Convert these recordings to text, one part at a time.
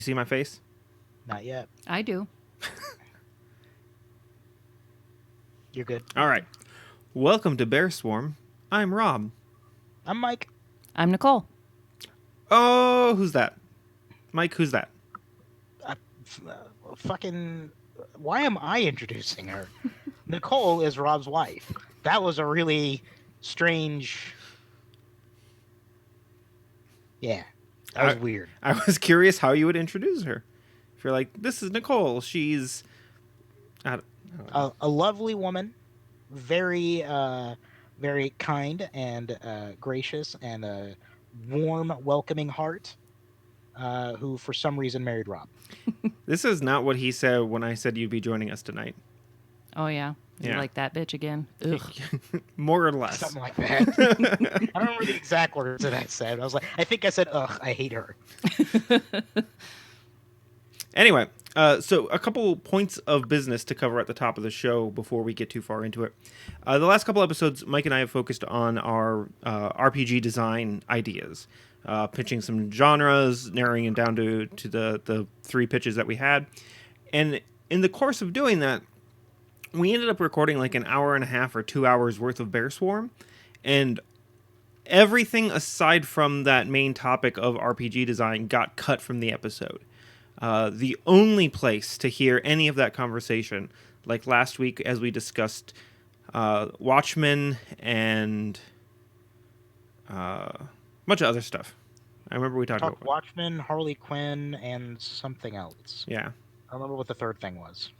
See my face? Not yet. I do. You're good. All right. Welcome to Bear Swarm. I'm Rob. I'm Mike. I'm Nicole. Oh, who's that? Mike, who's that? Fucking. Why am I introducing her? Nicole is Rob's wife. That was a really strange. Yeah, that was weird. I was curious how you would introduce her. If you're like, this is Nicole. She's A lovely woman, very, very kind and gracious, and a warm, welcoming heart. Who, for some reason, married Rob. This is not what he said when I said you'd be joining us tonight. Oh, yeah. You Yeah. like that bitch again? Ugh. More or less. Something like that. I don't remember the exact words that I said. I was like, I think I said, ugh, I hate her. Anyway, so a couple points of business to cover at the top of the show before we get too far into it. The last couple episodes, Mike and I have focused on our RPG design ideas, pitching some genres, narrowing it down to the three pitches that we had. And in the course of doing that, we ended up recording like an hour and a half or 2 hours worth of Bear Swarm. And everything aside from that main topic of RPG design got cut from the episode. The only place to hear any of that conversation, like last week as we discussed Watchmen and a bunch of other stuff. I remember we talked about Watchmen, Harley Quinn, and something else. Yeah. I don't remember what the third thing was.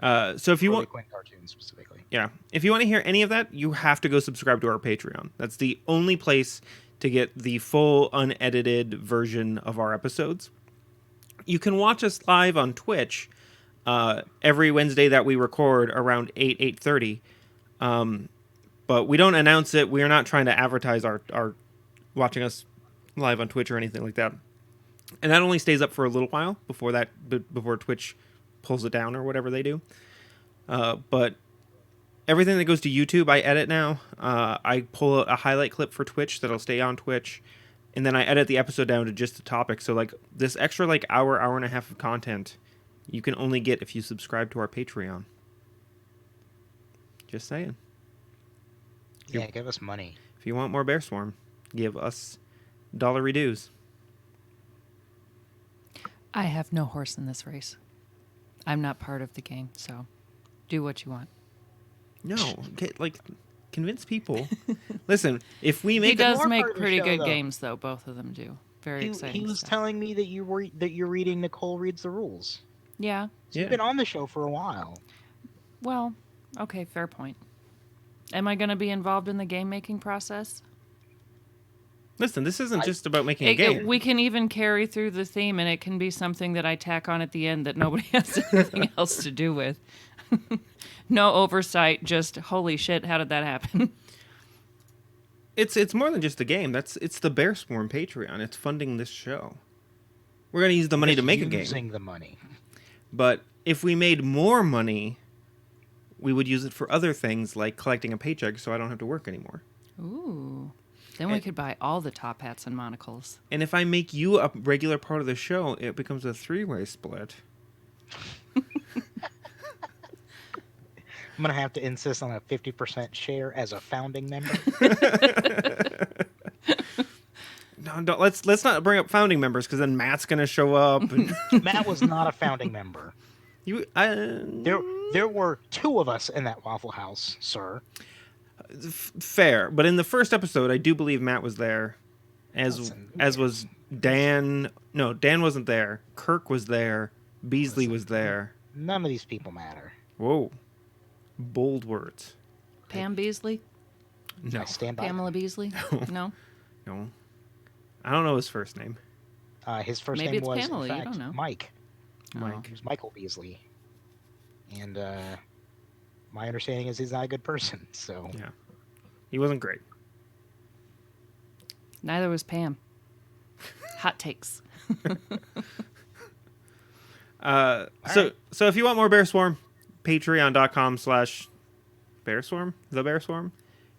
So if you Harley want, Quinn cartoons specifically. yeah, if you want to hear any of that, you have to go subscribe to our Patreon. That's the only place to get the full unedited version of our episodes. You can watch us live on Twitch every Wednesday that we record around 8:30. But we don't announce it. We are not trying to advertise our watching us live on Twitch or anything like that. And that only stays up for a little while before Twitch pulls it down or whatever they do. But everything that goes to YouTube, I edit now. I pull a highlight clip for Twitch that'll stay on Twitch. And then I edit the episode down to just the topic. So like this extra like hour and a half of content, you can only get if you subscribe to our Patreon. Just saying. Yeah, give us money. If you want more Bear Swarm, give us dollary dues. I have no horse in this race. I'm not part of the game, so do what you want. No, convince people. Listen, if we He make does more make part of the pretty show, good though. games, though. Both of them do. Very exciting He was stuff. telling me that you're reading Nicole Reads the Rules. Yeah. So You've been on the show for a while. Well, okay, fair point. Am I going to be involved in the game-making process? Listen, this isn't just about making a game. We can even carry through the theme, and it can be something that I tack on at the end that nobody has anything else to do with. No oversight, just holy shit, how did that happen? It's more than just a game. It's the Bear Swarm Patreon. It's funding this show. We're gonna use the money to make a game. Using the money. But if we made more money, we would use it for other things like collecting a paycheck, so I don't have to work anymore. Ooh. Then we could buy all the top hats and monocles. And if I make you a regular part of the show, it becomes a three-way split. I'm gonna have to insist on a 50% share as a founding member. No, let's not bring up founding members because then Matt's gonna show up. And Matt was not a founding member. There were two of us in that Waffle House, sir. Fair, but in the first episode, I do believe Matt was there, as was Dan. No, Dan wasn't there. Kirk was there. Beasley was there. None of these people matter. Whoa, bold words. Pam Beasley? No, I stand by. Pamela Beasley? No? no, I don't know his first name. His first Maybe name it's was, Pamela, in you fact, don't know. Mike. Mike. He was Michael Beasley. And my understanding is he's not a good person. So Yeah, he wasn't great. Neither was Pam. Hot takes. So if you want more Bear Swarm, patreon.com/Bear Swarm. The Bear Swarm.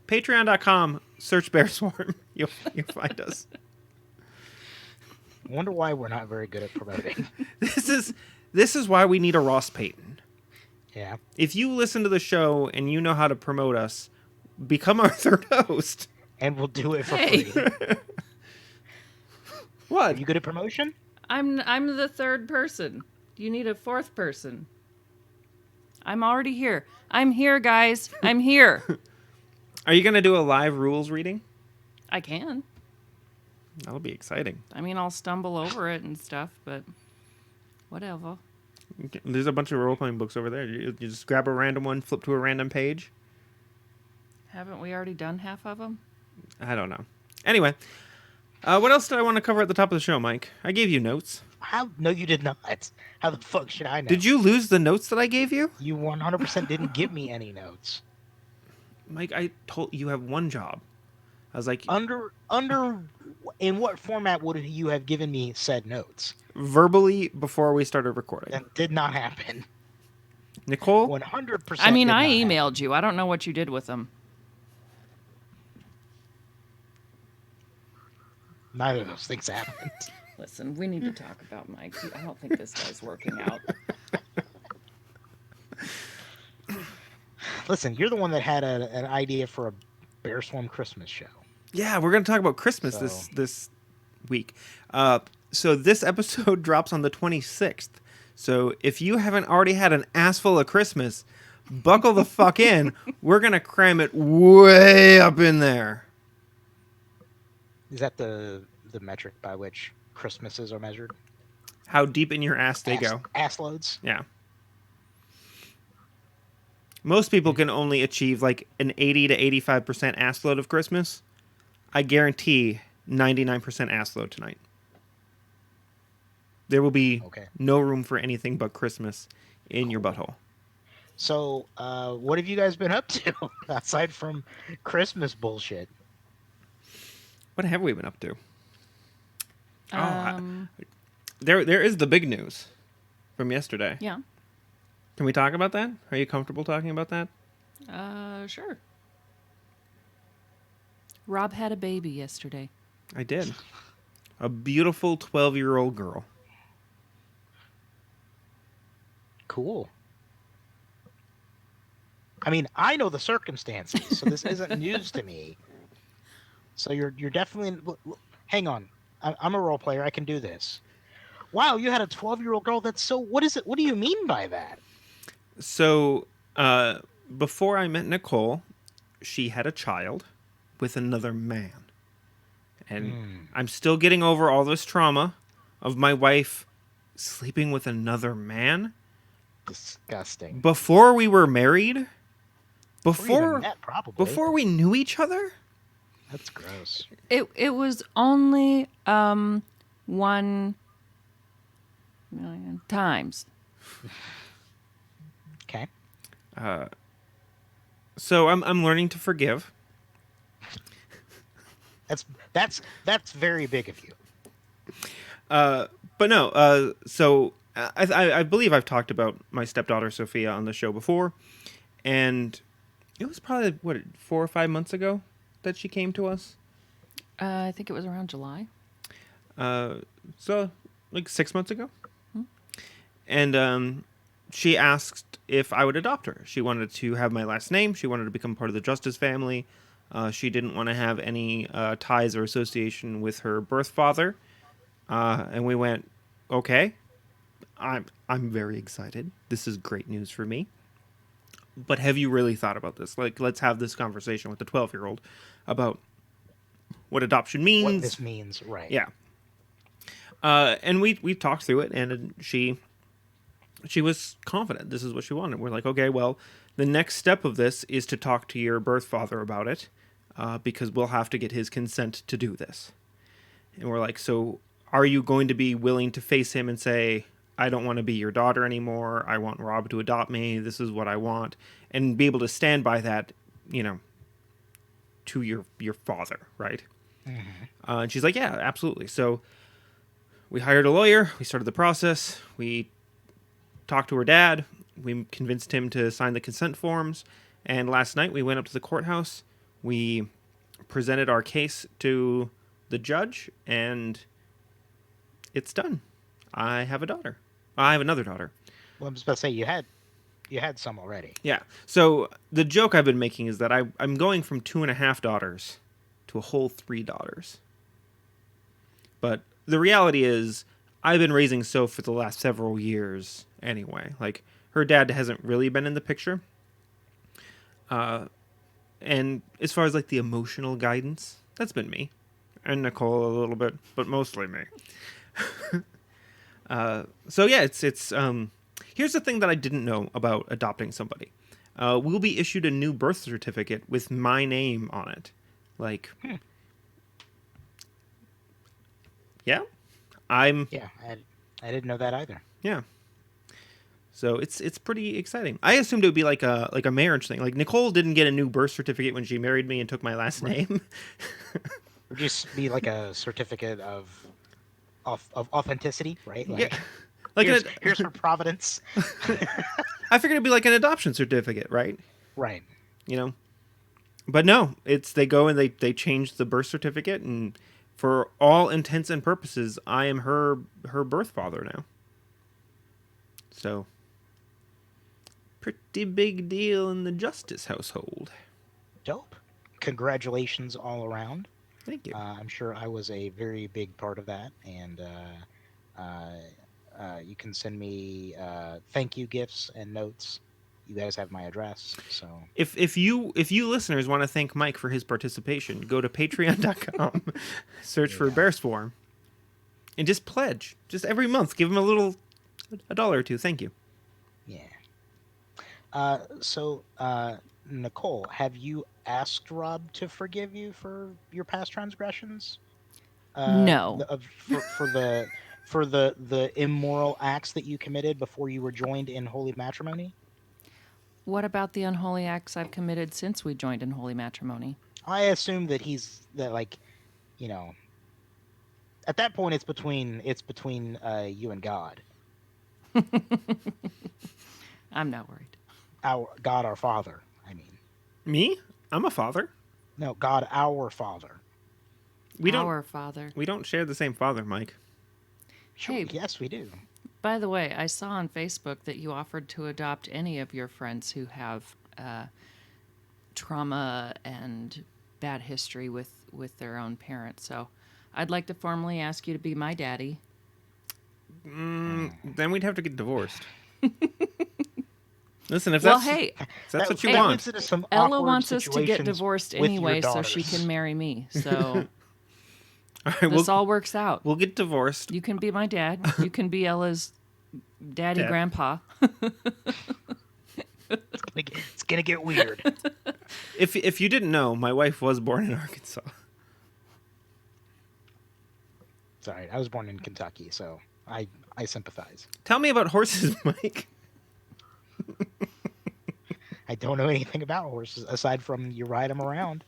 Patreon.com. Search Bear Swarm. You'll find us. I wonder why we're not very good at promoting. This is why we need a Ross Payton. Yeah. If you listen to the show and you know how to promote us, become our third host. And we'll do it for Hey. free. Are What? you good at promotion? I'm the third person. You need a fourth person. I'm already here. I'm here, guys. I'm here. Are you going to do a live rules reading? I can. That'll be exciting. I mean, I'll stumble over it and stuff, but whatever. There's a bunch of role-playing books over there. You just grab a random one, flip to a random page. Haven't we already done half of them? I don't know. Anyway, what else did I want to cover at the top of the show, Mike? I gave you notes. How? No, you did not. How the fuck should I know? Did you lose the notes that I gave you? You 100% didn't give me any notes. Mike, I told you have one job. I was like, In what format would you have given me said notes? verbally before we started recording. That did not happen. Nicole? 100%. I mean, did I not emailed you. I don't know what you did with them. happen. Neither of those things happened. Listen, we need to talk about Mike. I don't think this guy's working out. Listen, you're the one that had an idea for a Bear Swarm Christmas show. Yeah, we're going to talk about Christmas this week. So this episode drops on the 26th. So if you haven't already had an ass full of Christmas, buckle the fuck in. We're going to cram it way up in there. Is that the metric by which Christmases are measured? How deep in your ass they go. Ass loads? Yeah. Most people can only achieve like an 80 to 85% ass load of Christmas. I guarantee 99% ass load tonight. There will be no room for anything but Christmas in your butthole. So, what have you guys been up to aside from Christmas bullshit? What have we been up to? Um, There is the big news from yesterday. yeah. Can we talk about that? Are you comfortable talking about that? Sure. Rob had a baby yesterday. I did. A beautiful 12-year-old girl. Cool. I mean, I know the circumstances, so this isn't news to me. So you're definitely. Hang on, I'm a role player. I can do this. Wow, you had a 12-year-old girl. That's so. What is it? What do you mean by that? So, before I met Nicole, she had a child with another man. And I'm still getting over all this trauma of my wife sleeping with another man. Disgusting. Before we were married? Or even Before that, probably. before we knew each other? That's gross. It was only 1 million times. Okay. So I'm learning to forgive. That's very big of you. But no, so I believe I've talked about my stepdaughter Sophia on the show before, and it was probably 4 or 5 months ago that she came to us. I think it was around July. So like 6 months ago, and she asked if I would adopt her. She wanted to have my last name. She wanted to become part of the Justice family. She didn't want to have any ties or association with her birth father. And we went, okay, I'm very excited. This is great news for me. But have you really thought about this? Like, let's have this conversation with the 12-year-old about what adoption means. What this means, right? Yeah. And we talked through it, and she was confident. This is what she wanted. We're like, okay, well, the next step of this is to talk to your birth father about it, because we'll have to get his consent to do this. And we're like, so are you going to be willing to face him and say, I don't want to be your daughter anymore. I want Rob to adopt me. This is what I want. And be able to stand by that, to your father, right? Mm-hmm. And she's like, yeah, absolutely. So we hired a lawyer. We started the process. We talked to her dad. We convinced him to sign the consent forms. And last night we went up to the courthouse. We presented our case to the judge, and it's done. I have a daughter. I have another daughter. Well, I'm just about to say you had some already. Yeah. So the joke I've been making is that I'm going from 2.5 daughters to a whole 3 daughters. But the reality is, I've been raising Soph for the last several years anyway. Like, her dad hasn't really been in the picture. And as far as like the emotional guidance, that's been me. And Nicole a little bit, but mostly me. So yeah, it's here's the thing that I didn't know about adopting somebody. We'll be issued a new birth certificate with my name on it. Like, yeah, Yeah, I didn't know that either. yeah. So it's pretty exciting. I assumed it would be like a marriage thing. Like, Nicole didn't get a new birth certificate when she married me and took my last name. Would just be like a certificate of authenticity, right? Like, Yeah. Like here's her providence. I figured it'd be like an adoption certificate, right? Right. You know. But no, they go and they change the birth certificate, and for all intents and purposes, I am her birth father now. So, pretty big deal in the Justice household. Dope. Congratulations all around. Thank you. I'm sure I was a very big part of that, and you can send me thank you gifts and notes. You guys have my address, so If you listeners want to thank Mike for his participation, go to patreon.com, search for Bears Forum, and just pledge. Just every month, give him a dollar or two. Thank you. yeah. Nicole, have you asked Rob to forgive you for your past transgressions? No. For the immoral acts that you committed before you were joined in holy matrimony? What about the unholy acts I've committed since we joined in holy matrimony? I assume that like, you know, at that point it's between you and God. I'm not worried. Our Father. I mean, Me? I'm a father. no, God, our Father. Our Father. We don't share the same father, Mike. Sure, Hey. yes, we do. By the way, I saw on Facebook that you offered to adopt any of your friends who have trauma and bad history with their own parents. So I'd like to formally ask you to be my daddy. Then we'd have to get divorced. Listen, if Well, that's hey, if that's what you that want. leads into some Ella awkward wants us to get situations divorced with your anyway so she daughters. can marry me. So All right, this all works out. we'll get divorced. You can be my dad. You can be Ella's daddy Dad. grandpa. It's gonna get weird. If you didn't know, my wife was born in Arkansas. Sorry, I was born in Kentucky, so I sympathize. Tell me about horses, Mike. I don't know anything about horses aside from you ride them around.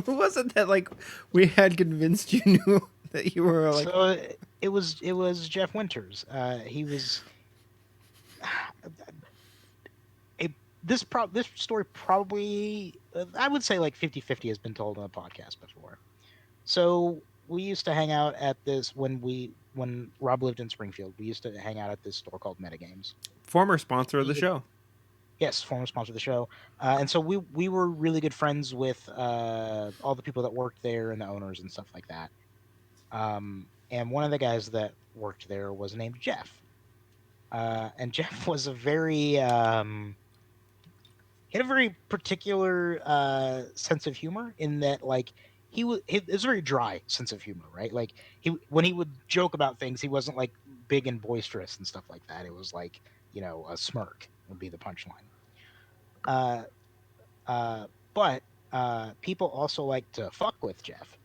Who was it that like we had convinced you knew that you were like? So it was Jeff Winters. He was. This story probably, I would say, like 50-50 has been told on the podcast before. So we used to hang out at this when Rob lived in Springfield. We used to hang out at this store called Metagames. Former sponsor of the show. Yes, former sponsor of the show. And so we were really good friends with all the people that worked there and the owners and stuff like that. And one of the guys that worked there was named Jeff. And Jeff was a very he had a very particular sense of humor in that, like, it was a very dry sense of humor, right? Like, when he would joke about things, he wasn't like big and boisterous and stuff like that. It was like, a smirk would be the punchline. But people also like to fuck with Jeff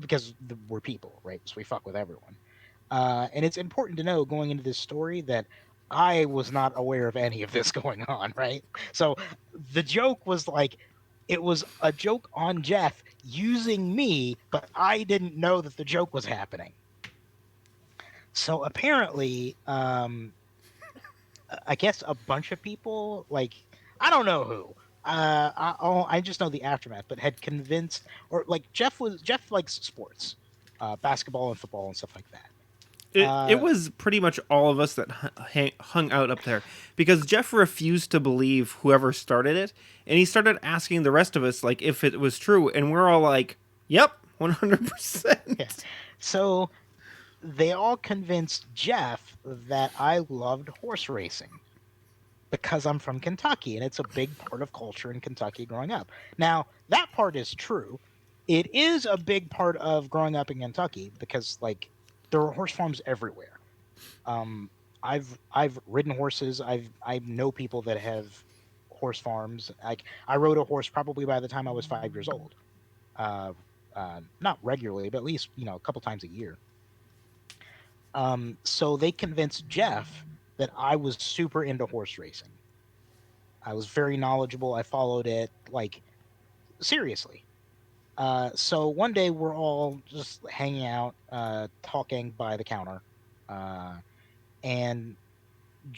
because we're people, right? So we fuck with everyone. And it's important to know going into this story that I was not aware of any of this going on, right? So the joke was like, it was a joke on Jeff using me, but I didn't know that the joke was happening. So apparently, I guess a bunch of people, like, I don't know who. I just know the aftermath, but had convinced, or like Jeff likes sports. basketball and football and stuff like that. It was pretty much all of us that hung out up there because Jeff refused to believe whoever started it, and he started asking the rest of us like if it was true, and we're all like, "Yep, 100%." Yeah. So they all convinced Jeff that I loved horse racing because I'm from Kentucky, and it's a big part of culture in Kentucky growing up. Now, that part is true. It is a big part of growing up in Kentucky because, like, there are horse farms everywhere. Um, I've ridden horses. I know people that have horse farms. Like, I rode a horse probably by the time I was 5 years old. Uh, Not regularly, but at least a couple times a year. So they convinced Jeff that I was super into horse racing. I was very knowledgeable. I followed it like seriously. So one day we're all just hanging out, talking by the counter, uh, and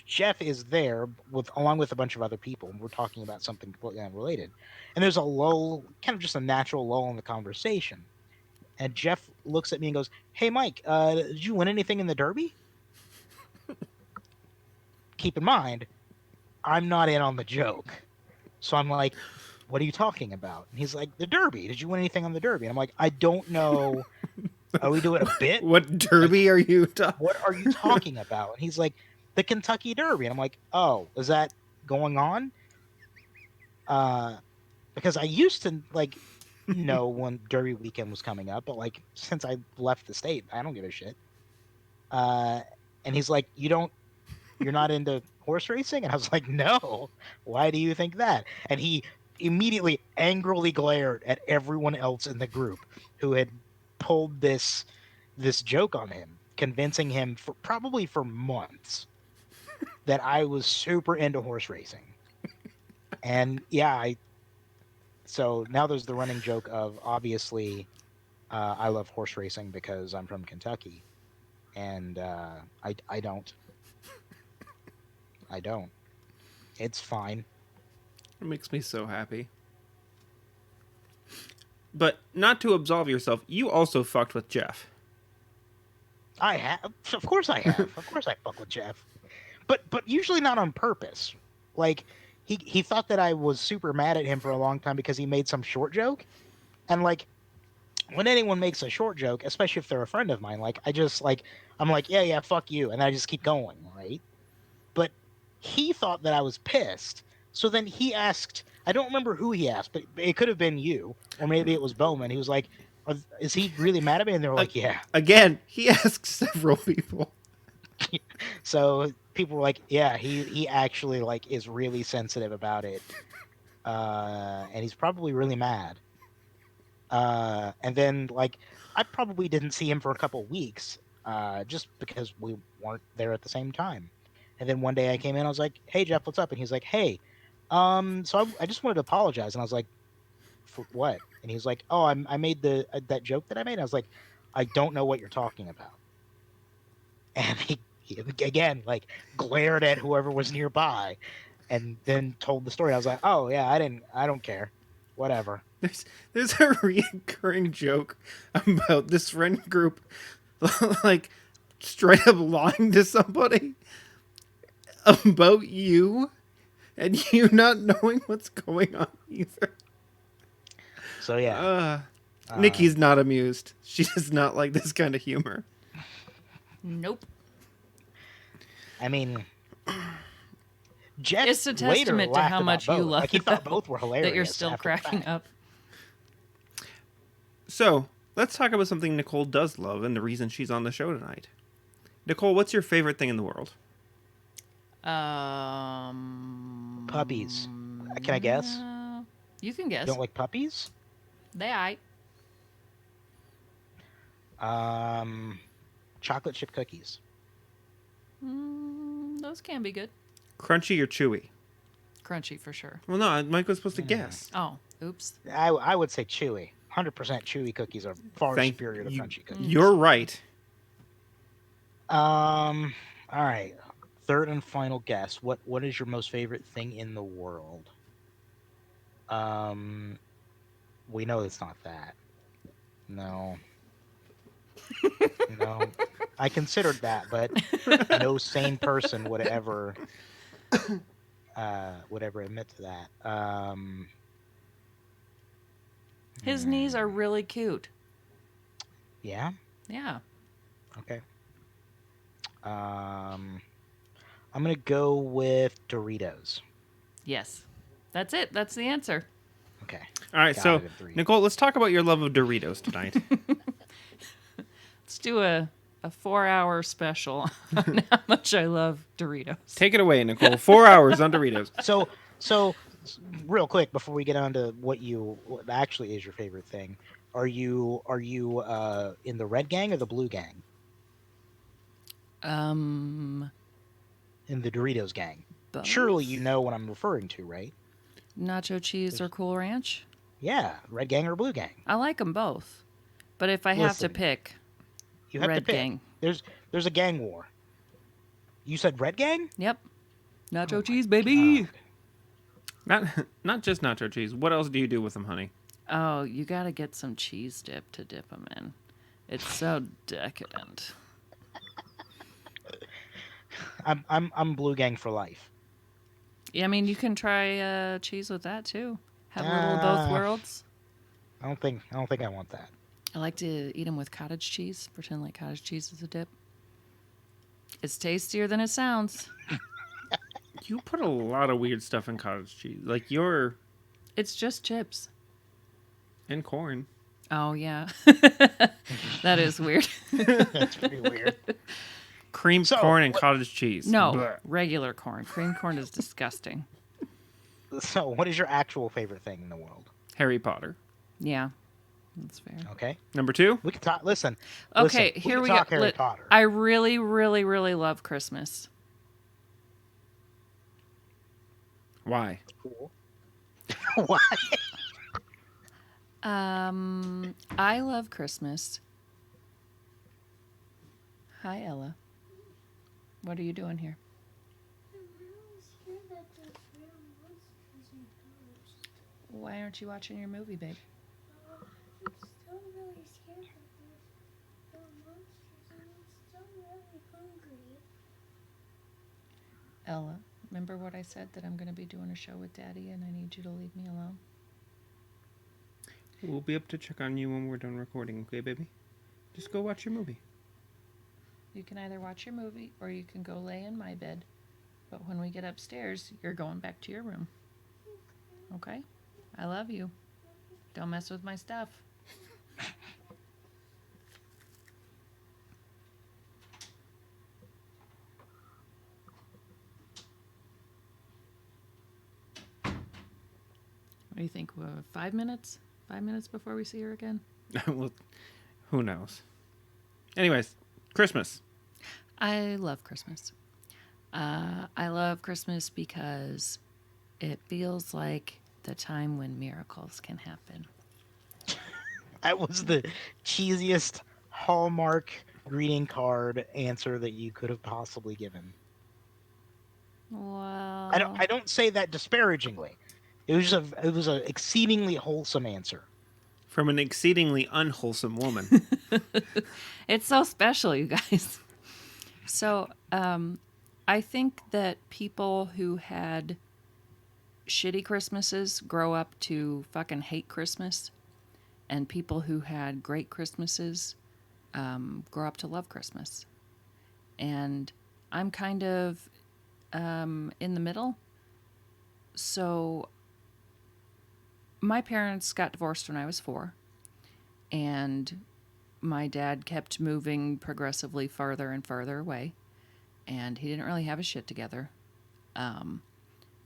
Jeff is there along with a bunch of other people. And we're talking about something completely unrelated, and there's a lull, kind of just a natural lull in the conversation. And Jeff looks at me and goes, "Hey, Mike, did you win anything in the Derby?" Keep in mind, I'm not in on the joke, so I'm like, "What are you talking about?" And he's like, "The Derby. Did you win anything on the Derby?" And I'm like, "I don't know. Are we doing a bit? What Derby are you talking? What are you talking about?" And he's like, "The Kentucky Derby." And I'm like, "Oh, is that going on?" Because I used to like know when Derby weekend was coming up, but like since I left the state, I don't give a shit. Uh, and he's like, you're not into horse racing?" And I was like, "No. Why do you think that?" And he immediately angrily glared at everyone else in the group who had pulled this joke on him, convincing him for probably for months that I was super into horse racing. And yeah, so now there's the running joke of obviously I love horse racing because I'm from Kentucky, and I don't. I don't. It's fine. It makes me so happy. But not to absolve yourself, you also fucked with Jeff. I have, of course I have. Of course I fuck with Jeff, but usually not on purpose. Like he thought that I was super mad at him for a long time because he made some short joke, and like when anyone makes a short joke, especially if they're a friend of mine, like I'm like yeah fuck you, and I just keep going, right? But he thought that I was pissed, so then he asked. I don't remember who he asked, but it could have been you, or maybe it was Bowman. He was like, "Is he really mad at me?" And they were like, "Yeah." Again, he asked several people. So people were like, "Yeah, he actually like is really sensitive about it, and he's probably really mad." And then like I probably didn't see him for a couple weeks, just because we weren't there at the same time. And then one day I came in, I was like, "Hey Jeff, what's up?" And he's like, "Hey, so I just wanted to apologize." And I was like, "For what?" And he's like, "Oh, I made that joke that I made." And I was like, "I don't know what you're talking about." And he again like glared at whoever was nearby, and then told the story. I was like, "Oh yeah, I don't care, whatever." There's a recurring joke about this friend group, like straight up lying to somebody about you, and you not knowing what's going on either. So yeah, Nikki's not amused. She does not like this kind of humor. Nope. I mean, Jeff It's a later testament to laughed how about much you both. love Like he it, thought though, both were hilarious. that you're still after the cracking fact. up. So let's talk about something Nicole does love and the reason she's on the show tonight. Nicole, what's your favorite thing in the world? Puppies. Can I guess? You can guess. You don't like puppies? They aight. Chocolate chip cookies. Those can be good. Crunchy or chewy? Crunchy for sure. Well, no, Mike was supposed to guess. Oh, oops. I would say chewy. 100% chewy cookies are far Thank superior to you. crunchy cookies. You're right. All right. Third and final guess. What is your most favorite thing in the world? We know it's not that. No. You know, I considered that, but no sane person would ever admit to that. His knees are Hmm, really cute. yeah. Yeah. Okay. Um, I'm gonna go with Doritos. Yes. That's it. That's the answer. Okay, All right, got so it in three. Nicole, let's talk about your love of Doritos tonight. Let's do a 4-hour special on how much I love Doritos. Take it away, Nicole. 4 hours on Doritos. So, real quick before we get on to what actually is your favorite thing, are you in the red gang or the blue gang? Um, In the Doritos gang? Surely you both know what I'm referring to, right? nacho cheese or There's, Cool Ranch. yeah, red gang or blue gang. I like them both, but if I have to Listen, pick, you have to Red pick. Gang. There's a gang war. You said red gang? Yep, Oh nacho my cheese, baby. god. Not not just nacho cheese. What else do you do with them, honey? Oh, you gotta get some cheese dip to dip them in. It's so decadent. I'm blue gang for life. Yeah, I mean, you can try cheese with that too. Have a little of both Uh, worlds. I don't think I want that. I like to eat them with cottage cheese. Pretend like cottage cheese is a dip. It's tastier than it sounds. You put a lot of weird stuff in cottage cheese, like your It's just chips. and corn. Oh yeah, that is weird. That's pretty weird. Creamed So, corn and cottage cheese. No, Blech. regular corn. Cream corn is disgusting. So, what is your actual favorite thing in the world? Harry Potter. Yeah, that's fair. Okay, Number 2. we can talk. Listen, Okay, listen, here can we talk go. Harry Potter. I really, really, really love Christmas. Why? Cool. Why? I love Christmas. Hi, Ella. What are you doing here? Why aren't you watching your movie, babe? Still really scared that there's no monsters and I'm still really hungry. Ella, remember what I said that I'm going to be doing a show with Daddy and I need you to leave me alone? We'll be up to check on you when we're done recording, okay, baby? Just go watch your movie. You can either watch your movie or you can go lay in my bed. But when we get upstairs, you're going back to your room. Okay? I love you. Don't mess with my stuff. What do you think? 5 minutes? 5 minutes before we see her again? Well, who knows? Anyways, Christmas. I love Christmas. I love Christmas because it feels like the time when miracles can happen. That was the cheesiest Hallmark greeting card answer that you could have possibly given. Well, I don't say that disparagingly. It was a exceedingly wholesome answer. From an exceedingly unwholesome woman. it's so special, you guys. So, I think that people who had shitty Christmases grow up to fucking hate Christmas, and people who had great Christmases grow up to love Christmas. And I'm kind of in the middle. So, my parents got divorced when I was 4, and my dad kept moving progressively farther and farther away, and he didn't really have his shit together.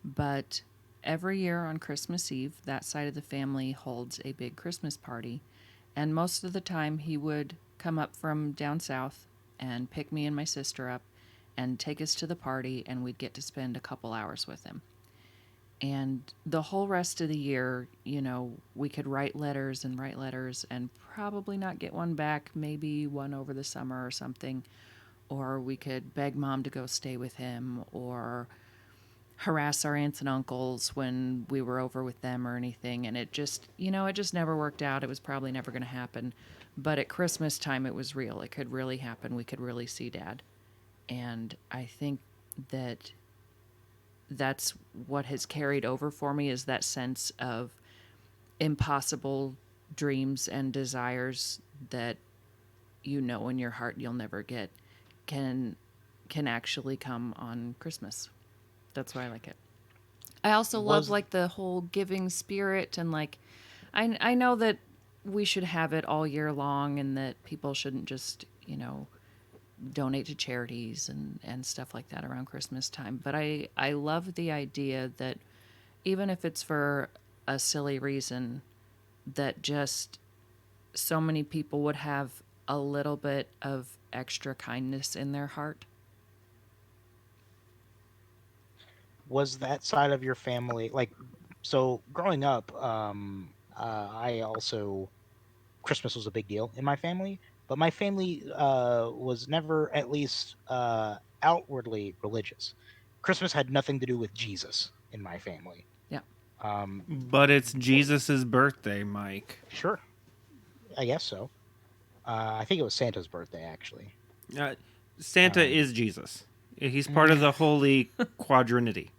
But every year on Christmas Eve, that side of the family holds a big Christmas party, and most of the time he would come up from down south and pick me and my sister up and take us to the party, and we'd get to spend a couple hours with him. And the whole rest of the year, you know, we could write letters and probably not get one back, maybe one over the summer or something. Or we could beg mom to go stay with him or harass our aunts and uncles when we were over with them or anything. And it just, it just never worked out. It was probably never going to happen. But at Christmas time, it was real. It could really happen. We could really see Dad. And I think that that's what has carried over for me, is that sense of impossible dreams and desires that you know in your heart you'll never get can actually come on Christmas. That's why I like it. I also love like the whole giving spirit, and like I know that we should have it all year long, and that people shouldn't just, donate to charities and stuff like that around Christmas time. But I love the idea that even if it's for a silly reason, that just so many people would have a little bit of extra kindness in their heart. Was that side of your family like, so growing up, I also, Christmas was a big deal in my family, but my family was never, at least outwardly, religious. Christmas had nothing to do with Jesus in my family. Yeah. But it's Jesus's birthday, Mike. Sure, I guess so. I think it was Santa's birthday, actually. Santa is Jesus. He's part of the Holy Quadrinity.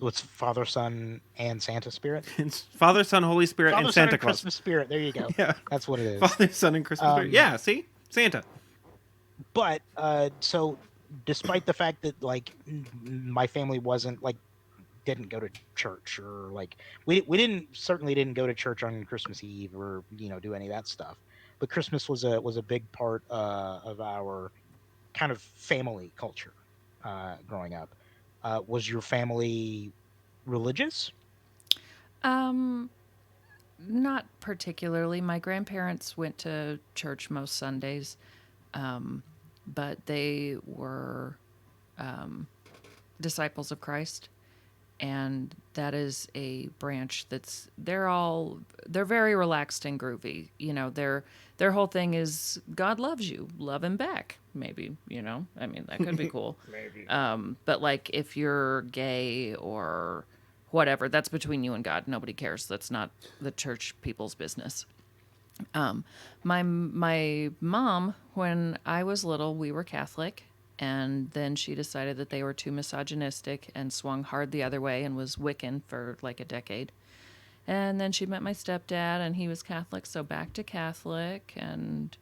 It's Father, Son, and Santa Spirit. It's Father, Son, Holy Spirit, Father, and Son, Santa and Claus. Christmas Spirit. There you go. Yeah. That's what it is. Father, Son, and Christmas Spirit. Yeah, see? Santa. But so, despite the fact that like my family wasn't like, didn't go to church, or like we certainly didn't go to church on Christmas Eve, or do any of that stuff. But Christmas was a big part of our kind of family culture growing up. Was your family religious? Not particularly. My grandparents went to church most Sundays, but they were disciples of Christ, and that is a branch they're very relaxed and groovy. Their whole thing is God loves you, love him back. Maybe, I mean, that could be cool. Maybe. But like if you're gay or whatever, that's between you and God. Nobody cares. That's not the church people's business. My mom, when I was little, we were Catholic, and then she decided that they were too misogynistic and swung hard the other way and was Wiccan for like a decade. And then she met my stepdad, and he was Catholic, so back to Catholic. And,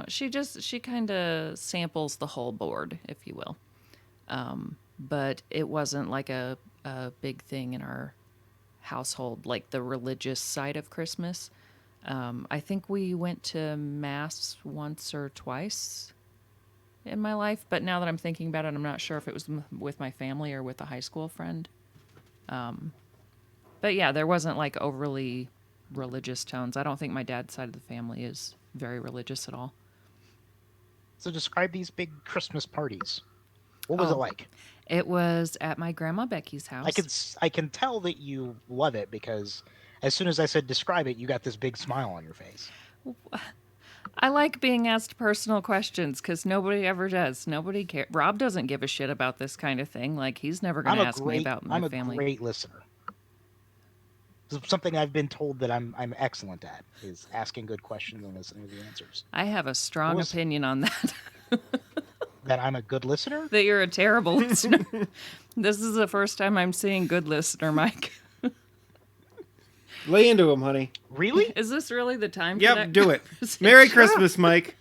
she kind of samples the whole board, if you will. But it wasn't like a big thing in our household, like the religious side of Christmas. I think we went to Mass once or twice in my life, but now that I'm thinking about it, I'm not sure if it was with my family or with a high school friend. But yeah, there wasn't like overly religious tones. I don't think my dad's side of the family is very religious at all. So describe these big Christmas parties. What was it like? It was at my grandma Becky's house. I can tell that you love it, because as soon as I said describe it, you got this big smile on your face. I like being asked personal questions because nobody ever does. Nobody cares. Rob doesn't give a shit about this kind of thing. Like, he's never going to ask me about my family. I'm a great listener. Something I've been told that I'm excellent at is asking good questions and listening to the answers. I have a strong opinion on that. That I'm a good listener? That you're a terrible listener. This is the first time I'm seeing good listener, Mike. Lay into him, honey. Really? Is this really the time for Yep, that do it. Merry Christmas, Mike.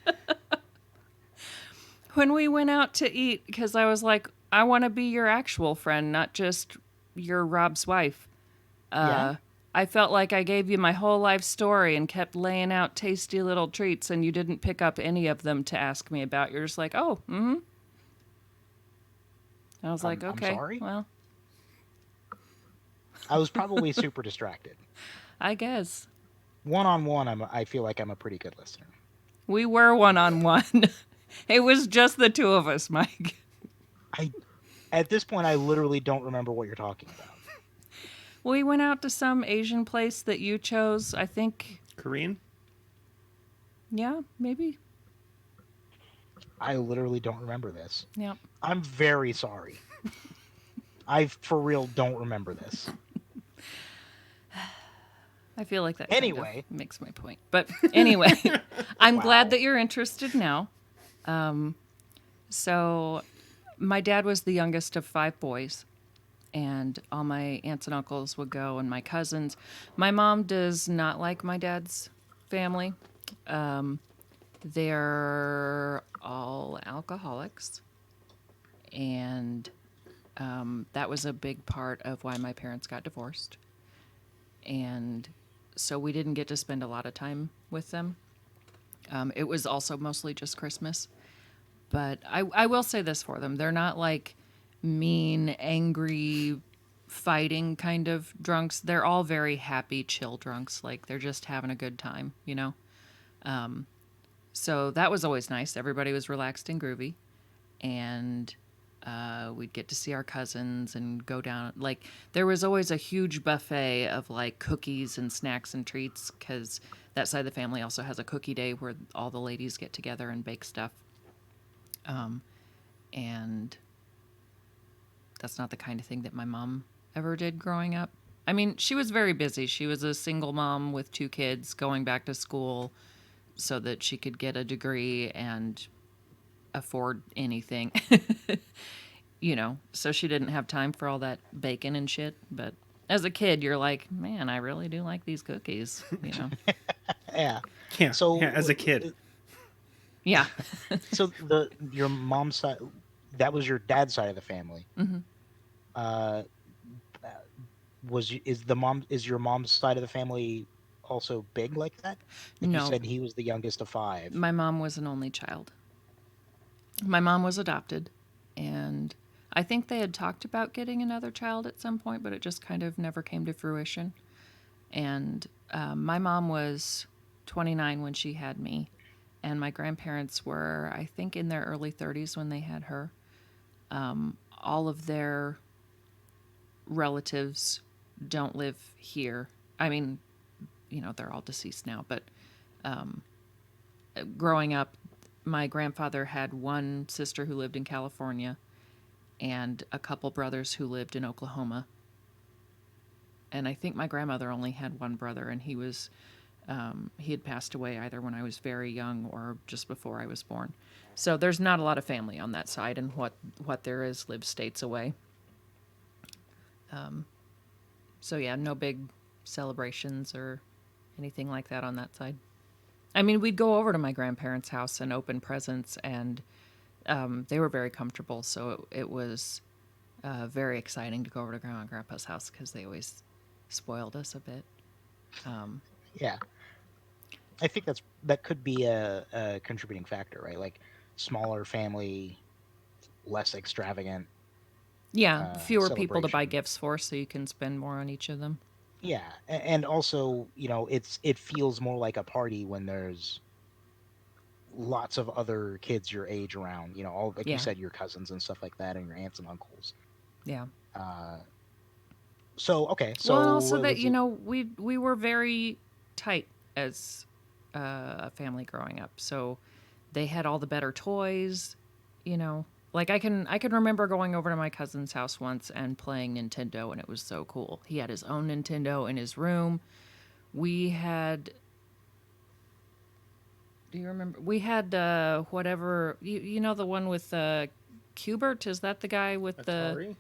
When we went out to eat, because I was like, I want to be your actual friend, not just your Rob's wife. Yeah. I felt like I gave you my whole life story and kept laying out tasty little treats, and you didn't pick up any of them to ask me about. You're just like, oh, mm-hmm. I was like, okay, I'm sorry? well, I was probably super distracted. I guess. One-on-one, I feel like I'm a pretty good listener. We were one-on-one. It was just the two of us, Mike. At this point, I literally don't remember what you're talking about. We went out to some Asian place that you chose, I think. Korean? Yeah, maybe. I literally don't remember this. Yep. I'm very sorry. I for real don't remember this. I feel like that Anyway. kind of makes my point. But anyway, I'm Wow. glad that you're interested now. So my dad was the youngest of 5 boys, and all my aunts and uncles would go, and my cousins. My mom does not like my dad's family. They're all alcoholics, and that was a big part of why my parents got divorced. And so we didn't get to spend a lot of time with them. It was also mostly just Christmas. But I will say this for them. They're not like mean, angry, fighting kind of drunks. They're all very happy, chill drunks. Like they're just having a good time, you know? So that was always nice. Everybody was relaxed and groovy. And we'd get to see our cousins and go down. Like there was always a huge buffet of like cookies and snacks and treats because that side of the family also has a cookie day where all the ladies get together and bake stuff. And that's not the kind of thing that my mom ever did growing up. I mean, she was very busy. She was a single mom with 2 kids going back to school so that she could get a degree and afford anything. You know, so she didn't have time for all that bacon and shit. But as a kid, you're like, man, I really do like these cookies, you know? Yeah. Yeah. So yeah, as a kid. Yeah. So your mom's side, that was your dad's side of the family. Mm-hmm. Is your mom's side of the family also big like that? Like you No. said, he was the youngest of 5. My mom was an only child. My mom was adopted, and I think they had talked about getting another child at some point, but it just kind of never came to fruition. And my mom was 29 when she had me, and my grandparents were, I think, in their early 30s when they had her. All of their relatives don't live here. I mean, you know, they're all deceased now, but growing up, my grandfather had one sister who lived in California and a couple brothers who lived in Oklahoma. And I think my grandmother only had one brother, and he had passed away either when I was very young or just before I was born. So there's not a lot of family on that side, and what there is lives states away. So yeah, no big celebrations or anything like that on that side. I mean, we'd go over to my grandparents' house and open presents, and they were very comfortable. So it was very exciting to go over to Grandma and Grandpa's house because they always spoiled us a bit. Yeah. I think that could be a contributing factor, right? Like smaller family, less extravagant. Yeah, fewer people to buy celebration. gifts for, so you can spend more on each of them. Yeah, and also, it feels more like a party when there's lots of other kids your age around. All like Yeah. you said, your cousins and stuff like that, and your aunts and uncles. Yeah. So okay, so Well, and also what that was it? we were very tight as a family growing up, so they had all the better toys. Like I can remember going over to my cousin's house once and playing Nintendo, and it was so cool. He had his own Nintendo in his room. We had. Do you remember? We had whatever you know, the one with Cubert. Is that the guy with the Atari?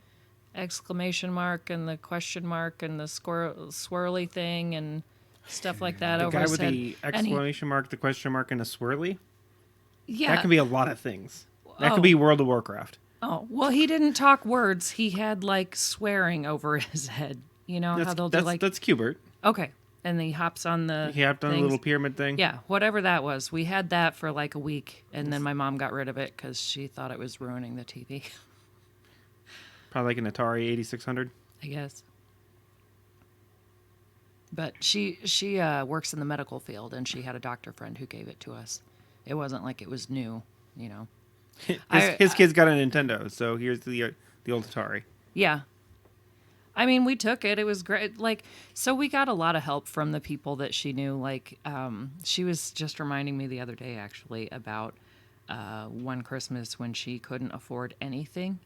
exclamation mark and the question mark and the swirly thing and stuff like that The over guy his with head? the And he- exclamation mark, the question mark, and a swirly? yeah. That can be a lot of things. That Oh. could be World of Warcraft. Oh, well, he didn't talk words. He had like swearing over his head. You know how they'll do like That's Cubert. okay, and then he hops on the He hopped on a things. little pyramid thing. Yeah, whatever that was. We had that for like a week, and then my mom got rid of it because she thought it was ruining the TV. Probably like an Atari 8600. I guess. But she works in the medical field, and she had a doctor friend who gave it to us. It wasn't like it was new, you know. His kid's got a Nintendo, so here's the old Atari. Yeah. I mean, we took it. It was great. Like, so we got a lot of help from the people that she knew. Like, she was just reminding me the other day, actually, about one Christmas when she couldn't afford anything.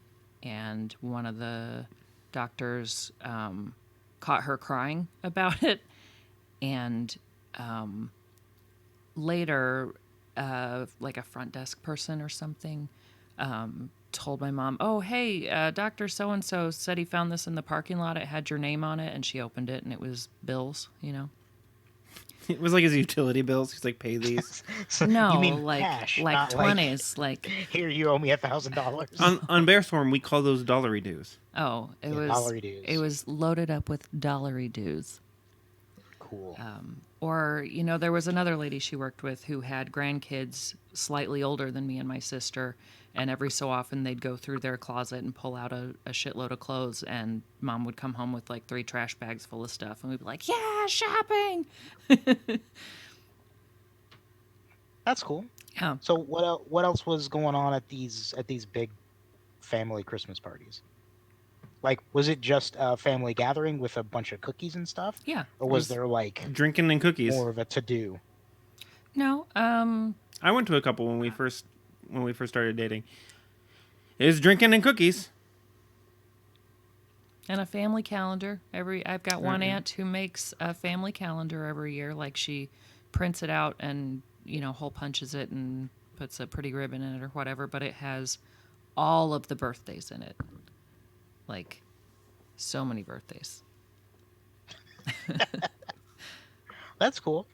And one of the doctors caught her crying about it. And later, like a front desk person or something told my mom, "Oh, hey, Dr. So-and-so said he found this in the parking lot. It had your name on it." And she opened it and it was bills, you know? It was like his utility bills. He's like, pay these. So No, you mean like cash, like not 20s, like here you owe me $1,000. on Bearstorm, we call those dollary dues. oh, it Yeah, was dollary dues. it was loaded up with dollary dues. Cool. Or, you know, there was another lady she worked with who had grandkids slightly older than me and my sister. And every so often they'd go through their closet and pull out a shitload of clothes. And mom would come home with like 3 trash bags full of stuff. And we'd be like, yeah, shopping. That's cool. Yeah. So what else was going on at these big family Christmas parties? Like, was it just a family gathering with a bunch of cookies and stuff? Yeah. Or was there like Drinking and cookies. more of a to-do? No. I went to a couple when we first started dating. It was drinking and cookies. And a family calendar. I've got one aunt who makes a family calendar every year. Like she prints it out and, you know, hole punches it and puts a pretty ribbon in it or whatever, but it has all of the birthdays in it. Like so many birthdays. That's cool.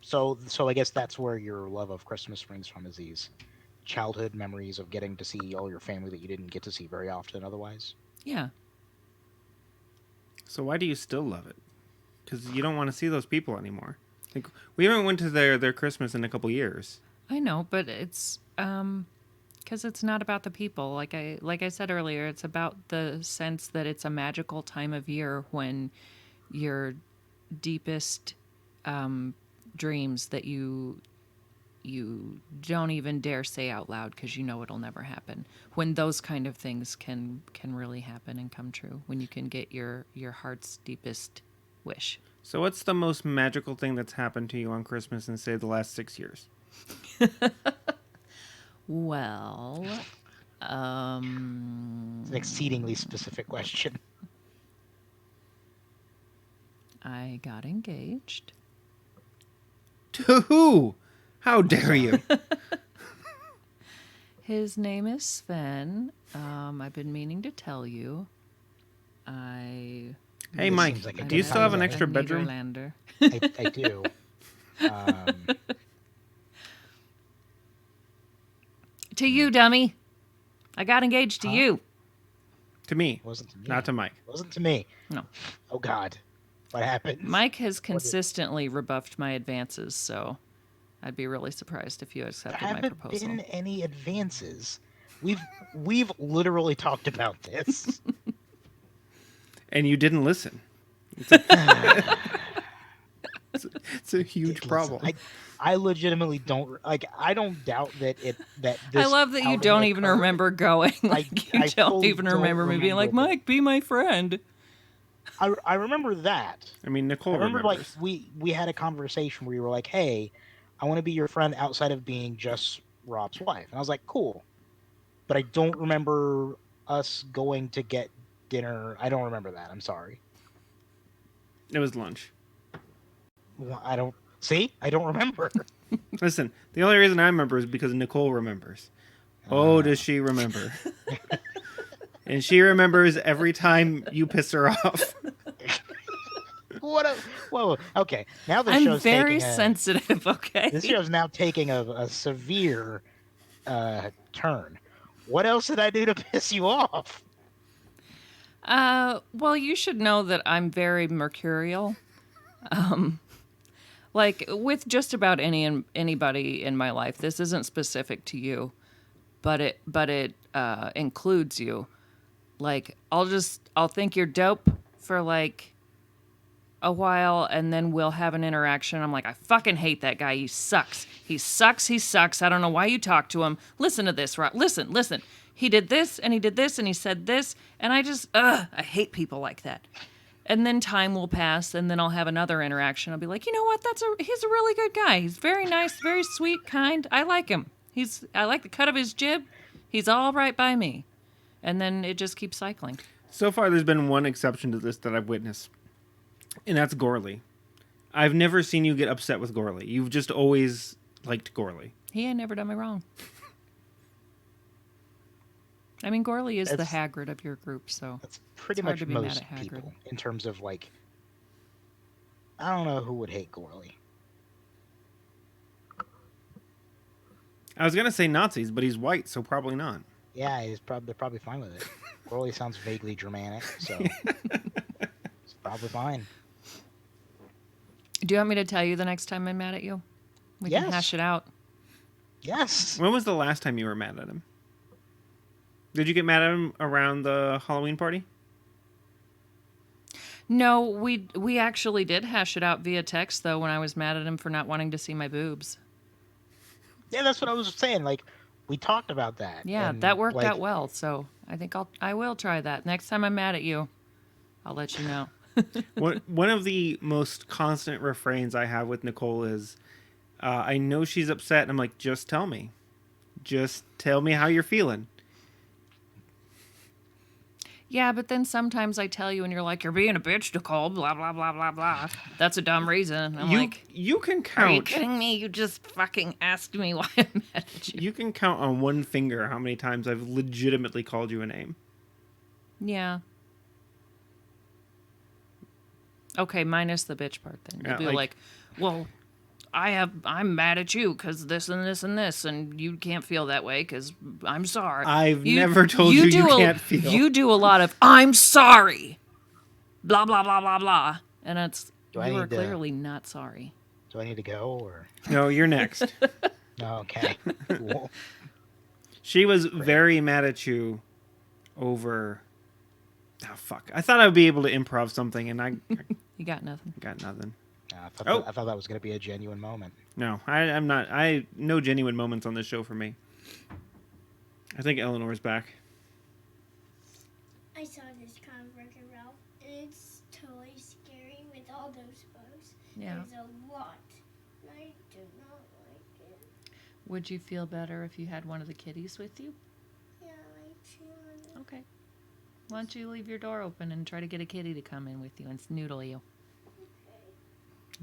So I guess that's where your love of Christmas springs from, is these childhood memories of getting to see all your family that you didn't get to see very often otherwise. Yeah. So why do you still love it? Because you don't want to see those people anymore. Like, we haven't went to their Christmas in a couple years. I know, but it's because it's not about the people. Like I said earlier, it's about the sense that it's a magical time of year when your deepest dreams that you don't even dare say out loud because you know it'll never happen. When those kind of things can really happen and come true. When you can get your heart's deepest wish. So what's the most magical thing that's happened to you on Christmas in, say, the last 6 years? Well, It's an exceedingly specific question. I got engaged. To who? How dare you? His name is Sven. I've been meaning to tell you. Hey, This Mike, seems like a do you good still have an time. extra bedroom? Nederlander. I do. To you, dummy. I got engaged to Huh? you. To me, Wasn't to me. not to Mike. Wasn't to me. No. Oh God, what happened? Mike has consistently rebuffed my advances, so I'd be really surprised if you There accepted my haven't proposal. been any advances. We've literally talked about this. And you didn't listen. It's a huge Listen, problem. I legitimately don't like. I don't doubt that this. I love that you outing don't even occurred. remember going. Like you I don't fully even don't remember me being like, remember. Mike, be my friend. I remember that. I mean, Nicole I remember remembers. like we had a conversation where you were like, "Hey, I want to be your friend outside of being just Rob's wife," and I was like, "Cool," but I don't remember us going to get dinner. I don't remember that. I'm sorry. It was lunch. Well, I don't see. I don't remember. Listen, the only reason I remember is because Nicole remembers. Oh, does she remember? And she remembers every time you piss her off. What? Whoa. Okay. Now the I'm show's very taking a, sensitive, okay? This show's now taking a severe turn. What else did I do to piss you off? Well, you should know that I'm very mercurial. Like with just about anybody in my life. This isn't specific to you, but it includes you. Like I'll think you're dope for like a while, and then we'll have an interaction. I'm like, I fucking hate that guy. He sucks. He sucks. He sucks. I don't know why you talk to him. Listen to this, Rob. Listen. He did this, and he did this, and he said this, and I just, I hate people like that. And then time will pass, and then I'll have another interaction. I'll be like, you know what? He's a really good guy. He's very nice, very sweet, kind. I like him. I like the cut of his jib. He's all right by me. And then it just keeps cycling. So far, there's been one exception to this that I've witnessed, and that's Gorley. I've never seen you get upset with Gorley. You've just always liked Gorley. He ain't never done me wrong. I mean, Gorley is the That's- Hagrid of your group, so That's pretty It's hard much to be mad most at Hagrid. people in terms of like. I don't know who would hate Gorley. I was gonna say Nazis, but he's white, so probably not. Yeah, they're probably fine with it. Gorley sounds vaguely Germanic, so it's probably fine. do you want me to tell you the next time I'm mad at you? We can Yes. hash it out. Yes. When was the last time you were mad at him? Did you get mad at him around the Halloween party? No, we actually did hash it out via text though when I was mad at him for not wanting to see my boobs. Yeah, that's what I was saying. Like, we talked about that. Yeah, and, that worked like, out well. So I think I will try that next time I'm mad at you. I'll let you know. One of the most constant refrains I have with Nicole is, I know she's upset, and I'm like, just tell me. Just tell me how you're feeling. Yeah, but then sometimes I tell you and you're like, you're being a bitch, Nicole, blah, blah, blah, blah, blah. That's a dumb reason. I'm like, You can are you count. kidding me? You just fucking asked me why I'm mad at you. You can count on one finger how many times I've legitimately called you a name. Yeah. Okay, minus the bitch part then. You'll Yeah, be like- like, well, I'm mad at you because this and this and this, and you can't feel that way because I'm sorry. I've never told you do can't feel. You do a lot of I'm sorry, blah blah blah blah blah, and it's Do I you are need to- clearly not sorry. Do I need to go or No, you're next. no? Okay. Cool. She was very mad at you over... Oh, fuck. I thought I would be able to improv something, and I You got nothing. got nothing. I thought that was going to be a genuine moment. No, I'm not. No genuine moments on this show for me. I think Eleanor's back. I saw this comic Wreck-It Ralph, and it's totally scary with all those bugs. Yeah. There's a lot. And I do not like it. Would you feel better if you had one of the kitties with you? Yeah, I feel Okay. Why don't you leave your door open and try to get a kitty to come in with you and snoodle you?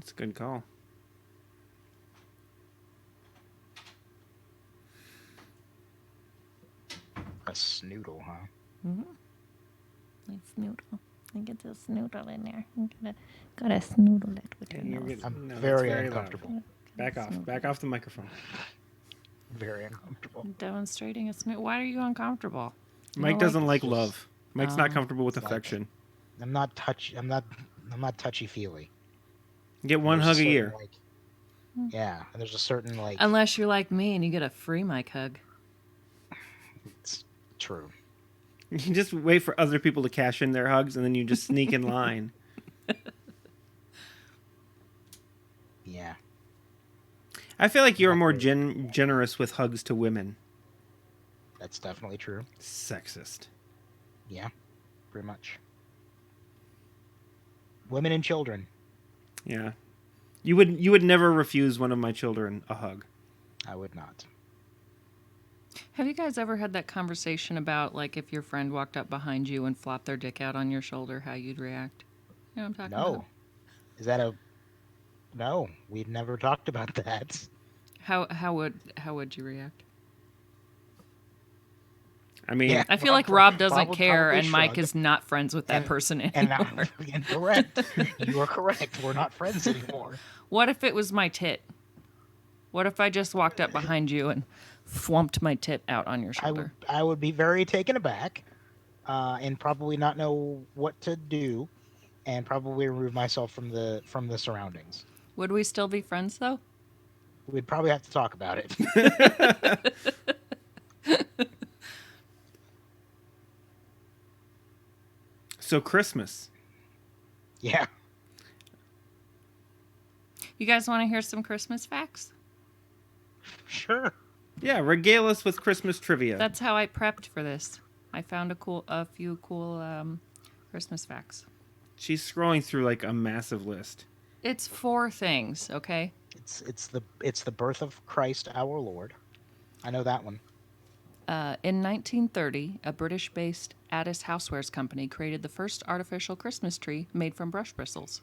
It's a good call. A snoodle, huh? Mm-hmm. Like snoodle. I get the snoodle in there. You gotta snoodle it with your You're nose. good. I'm No, it's very loud. uncomfortable. Back off. Back off the microphone. Very uncomfortable. Demonstrating a snoodle. Why are you uncomfortable? You Mike don't doesn't like just- love. Mike's not Oh. comfortable with It's like- affection. I'm not touchy feely. Get one hug a year. Yeah, and there's a certain like. Unless you're like me and you get a free mic hug. It's true. You just wait for other people to cash in their hugs, and then you just sneak in line. Yeah. I feel like you're more generous with hugs to women. That's definitely true. Sexist. Yeah, pretty much. Women and children. Yeah. You would never refuse one of my children a hug. I would not. Have you guys ever had that conversation about, like, if your friend walked up behind you and flopped their dick out on your shoulder, how you'd react? You know what I'm talking No. about? Is that a? No, we've never talked about that. How would you react? I mean, Yeah. I feel like Rob doesn't Probably care, and Mike shrug. is not friends with that And- person And anymore. I'm correct. You are correct. We're not friends anymore. What if it was my tit? What if I just walked up behind you and flumped my tit out on your shoulder? I would be very taken aback, and probably not know what to do, and probably remove myself from the surroundings. Would we still be friends though? We'd probably have to talk about it. so Christmas. Yeah. You guys want to hear some Christmas facts? Sure. Yeah, regale us with Christmas trivia. That's how I prepped for this. I found a few cool Christmas facts. She's scrolling through like a massive list. It's 4 things, okay? It's the birth of Christ our Lord. I know that one. In 1930, a British-based Addis Housewares company created the first artificial Christmas tree made from brush bristles.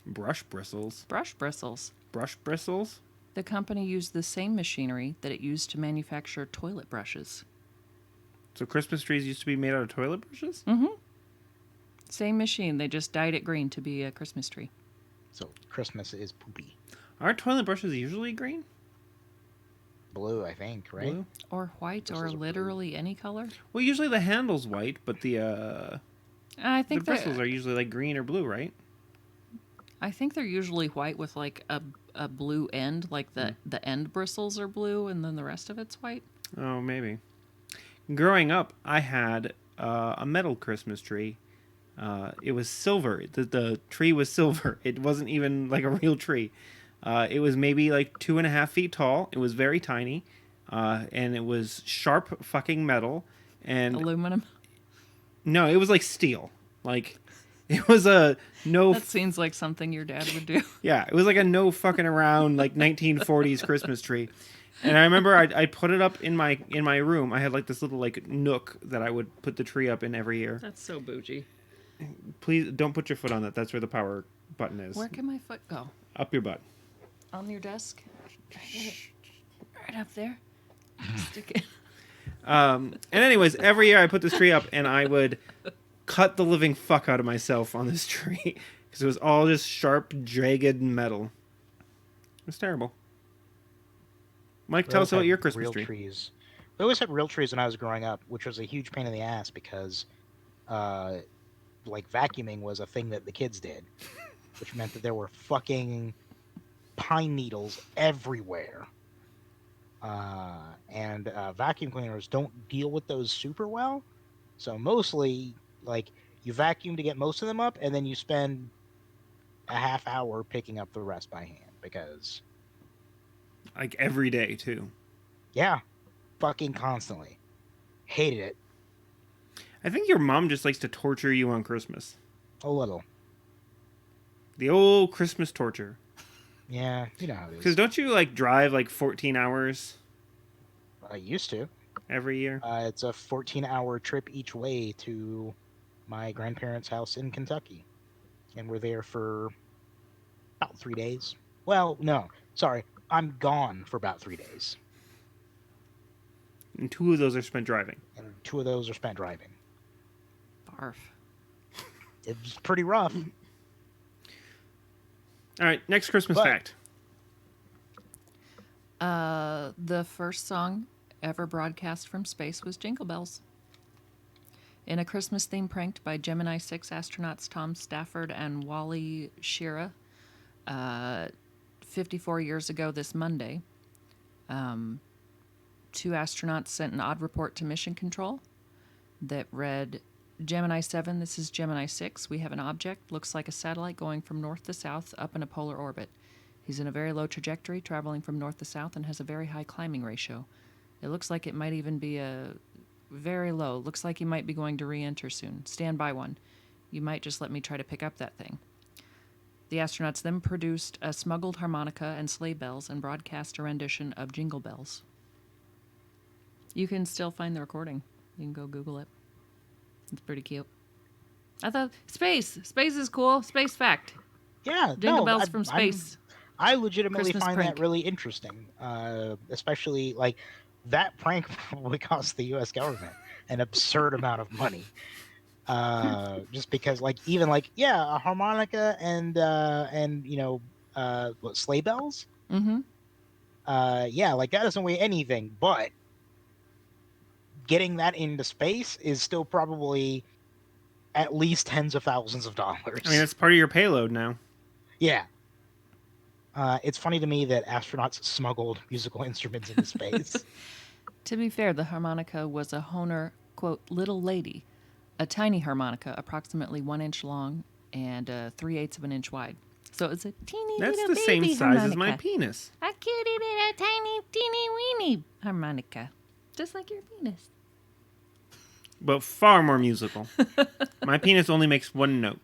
Brush bristles. Brush bristles. Brush bristles? The company used the same machinery that it used to manufacture toilet brushes. So Christmas trees used to be made out of toilet brushes? Mm-hmm. Same machine. They just dyed it green to be a Christmas tree. So Christmas is poopy. Aren't toilet brushes usually green? Blue, I think, right? Blue? Or white, Bristles or are blue. literally any color. Well, usually the handle's white, but the I think bristles are usually like green or blue, right? I think they're usually white with like a blue end, like the end bristles are blue, and then the rest of it's white. Oh, maybe. Growing up, I had a metal Christmas tree. It was silver. The tree was silver. It wasn't even like a real tree. It was maybe like 2.5 feet tall. It was very tiny. And it was sharp fucking metal. And Aluminum. no, it was like steel. Like, it was a no... That seems like something your dad would do. Yeah, it was like a no fucking around like 1940s Christmas tree. And I remember I put it up in my room. I had like this little like nook that I would put the tree up in every year. That's so bougie. Please don't put your foot on that. That's where the power button is. Where can my foot go? Up your butt. On your desk? Right up there. Stick it. And anyways, every year I put this tree up and I would cut the living fuck out of myself on this tree because it was all just sharp, jagged metal. It was terrible. Mike, We tell always us about had your Christmas real tree. trees. We always had real trees when I was growing up, which was a huge pain in the ass because, like vacuuming was a thing that the kids did, which meant that there were fucking pine needles everywhere. And vacuum cleaners don't deal with those super well, so mostly like you vacuum to get most of them up, and then you spend a half hour picking up the rest by hand because. Like every day too. Yeah, fucking constantly. Hated it. I think your mom just likes to torture you on Christmas. A little. The old Christmas torture. Yeah, you know how it Because is. don't you like drive like 14 hours I used to. every year? It's a 14-hour trip each way to my grandparents' house in Kentucky. And we're there for about 3 days. Well, no, sorry. I'm gone for about 3 days. And 2 of those are spent driving. And 2 of those are spent driving. Barf. It's pretty rough. All right, next Christmas But- fact. The first song ever broadcast from space was Jingle Bells. In a Christmas theme pranked by Gemini 6 astronauts Tom Stafford and Wally Schirra, 54 years ago this Monday, 2 astronauts sent an odd report to Mission Control that read, Gemini 7, this is Gemini 6. We have an object, looks like a satellite going from north to south up in a polar orbit. He's in a very low trajectory, traveling from north to south, and has a very high climbing ratio. It looks like it might even be a very low. Looks like he might be going to re-enter soon. Stand by one. You might just let me try to pick up that thing. The astronauts then produced a smuggled harmonica and sleigh bells and broadcast a rendition of Jingle Bells. You can still find the recording. You can go Google it. It's pretty cute. I thought, space! Space is cool. Space fact. Yeah, Jingle no, bells from I'm- space. I legitimately Christmas find prank. that really interesting, especially like that prank probably cost the U.S. government an absurd amount of money, just because like even like yeah, a harmonica and what sleigh bells, Mm-hmm. yeah, like that doesn't weigh anything, but getting that into space is still probably at least tens of thousands of dollars. I mean, it's part of your payload now. Yeah. It's funny to me that astronauts smuggled musical instruments into space. To be fair, the harmonica was a Hohner, quote, little lady, a tiny harmonica approximately 1 inch long and 3/8 of an inch wide. So it's a teeny That's little the same baby size harmonica. as my penis. A cutie little tiny teeny weeny harmonica. Just like your penis. But far more musical. My penis only makes 1 note.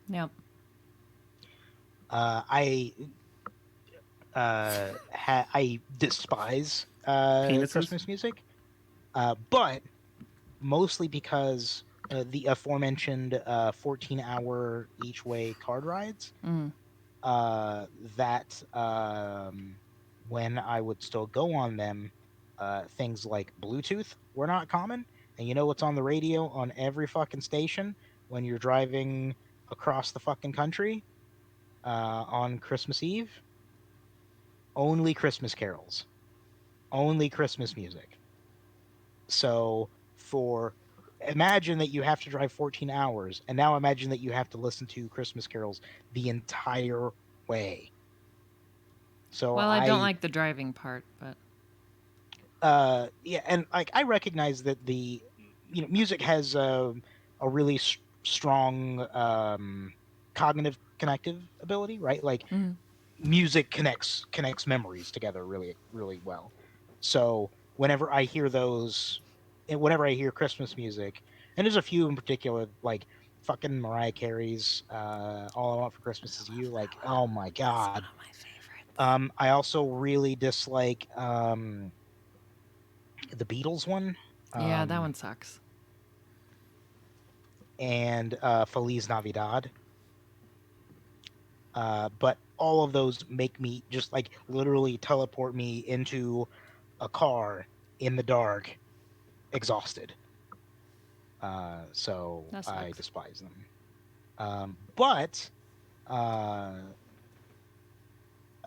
Yep. I despise Penises? Christmas music. But mostly because the aforementioned 14-hour each way card rides, Mm. that when I would still go on them, things like Bluetooth were not common. And you know what's on the radio on every fucking station when you're driving across the fucking country on Christmas Eve? Only Christmas carols, only Christmas music. So for imagine that you have to drive 14 hours, and now imagine that you have to listen to Christmas carols the entire way. So Well, I don't like the driving part, but yeah, and like I recognize that the music has a really strong cognitive connective ability, right? Like mm. music connects memories together really well. So whenever I hear those, and whenever I hear Christmas music, and there's a few in particular, like fucking Mariah Carey's "All I Want for Christmas Is You," like oh my That's one god. of my favorites. I also really dislike the Beatles one, Yeah, that um, one sucks. and Feliz Navidad. But all of those make me just like literally teleport me into a car in the dark, exhausted. So That I sucks. despise them. But uh,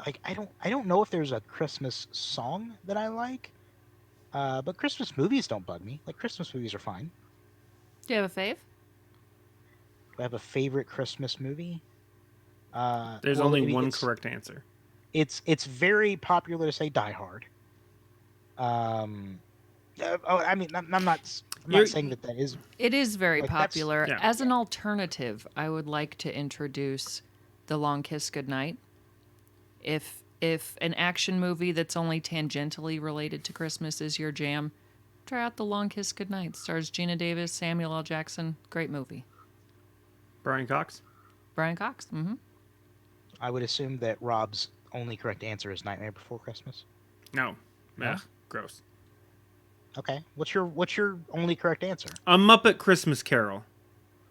like I don't know if there's a Christmas song that I like. But Christmas movies don't bug me. Like Christmas movies are fine. Do you have a fave? Do I have a favorite Christmas movie? There's Well, only I mean, one correct answer. it's very popular to say Die Hard. Um, I mean, I'm You're not saying that that is It is very like that's popular. yeah. As an alternative, I would like to introduce The Long Kiss Goodnight. If an action movie that's only tangentially related to Christmas is your jam, try out The Long Kiss Goodnight. Stars Gina Davis, Samuel L. Jackson. Great movie. Brian Cox. Brian Cox. Mm-hmm. I would assume that Rob's only correct answer is Nightmare Before Christmas. No. No? Ugh, gross. Okay. What's your only correct answer? A Muppet Christmas Carol.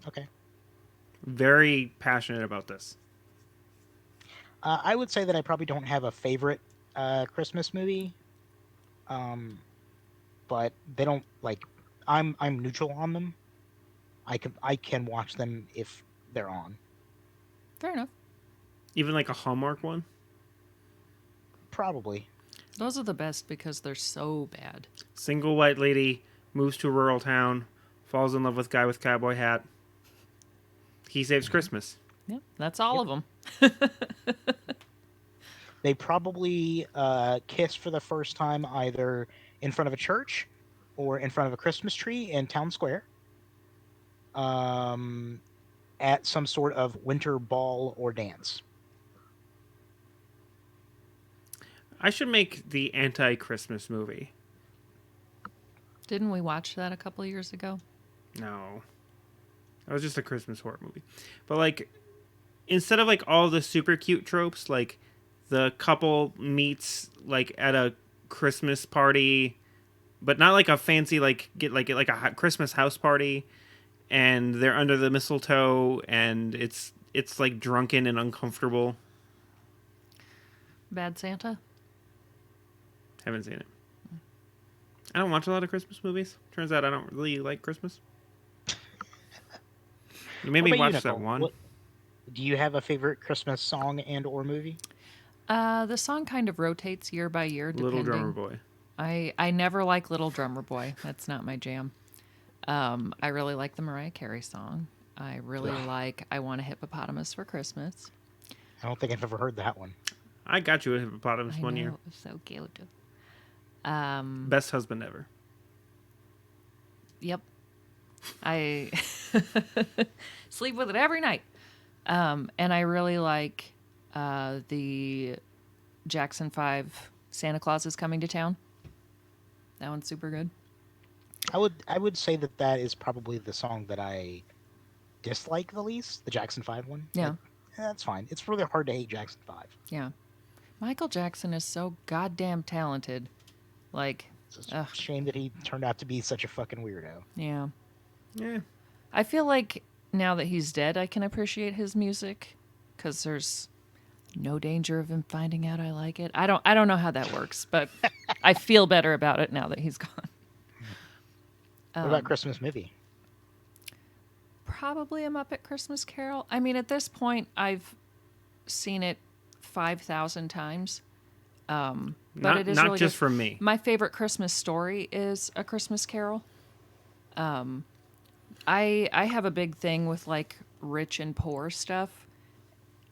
Okay. Very passionate about this. I would say that I probably don't have a favorite Christmas movie. But they don't like I'm neutral on them. I can watch them if they're on. Fair enough. Even like a Hallmark one. Probably. Those are the best because they're so bad. Single white lady moves to a rural town, falls in love with guy with cowboy hat. He saves Christmas. Yep, that's all of them. They probably kiss for the first time either in front of a church or in front of a Christmas tree in town square. Um, at some sort of winter ball or dance. I should make the anti-Christmas movie. Didn't we watch that a couple of years ago? No. That was just a Christmas horror movie. But like instead of like all the super cute tropes, like the couple meets like at a Christmas party, but not like a fancy get like a Christmas house party, and they're under the mistletoe, and it's like drunken and uncomfortable. Bad Santa? Haven't seen it. I don't watch a lot of Christmas movies. Turns out I don't really like Christmas. You made What me about you, watch that Nicole? one. Do you have a favorite Christmas song and or movie? The song kind of rotates year by year, Little depending. Drummer Boy. I never like Little Drummer Boy. That's not my jam. I really like the Mariah Carey song. I really like I Want a Hippopotamus for Christmas. I don't think I've ever heard that one. I got you a hippopotamus I one know, year. it was so cute. Best husband ever. Yep. I sleep with it every night. And I really like the Jackson 5 Santa Claus is Coming to Town. That one's super good. I would say that that is probably the song that I dislike the least, the Jackson 5 one. Yeah. Like, that's fine. It's really hard to hate Jackson 5. Yeah. Michael Jackson is so goddamn talented. Like, It's Ugh. a shame that he turned out to be such a fucking weirdo. Yeah. Yeah. I feel like now that he's dead, I can appreciate his music because there's no danger of him finding out I like it. I don't know how that works, but I feel better about it now that he's gone. What about Christmas movie? Probably a Muppet Christmas Carol. I mean, at this point, I've seen it 5,000 times. But Not, it is not really just good. from me. My favorite Christmas story is A Christmas Carol. I have a big thing with like rich and poor stuff.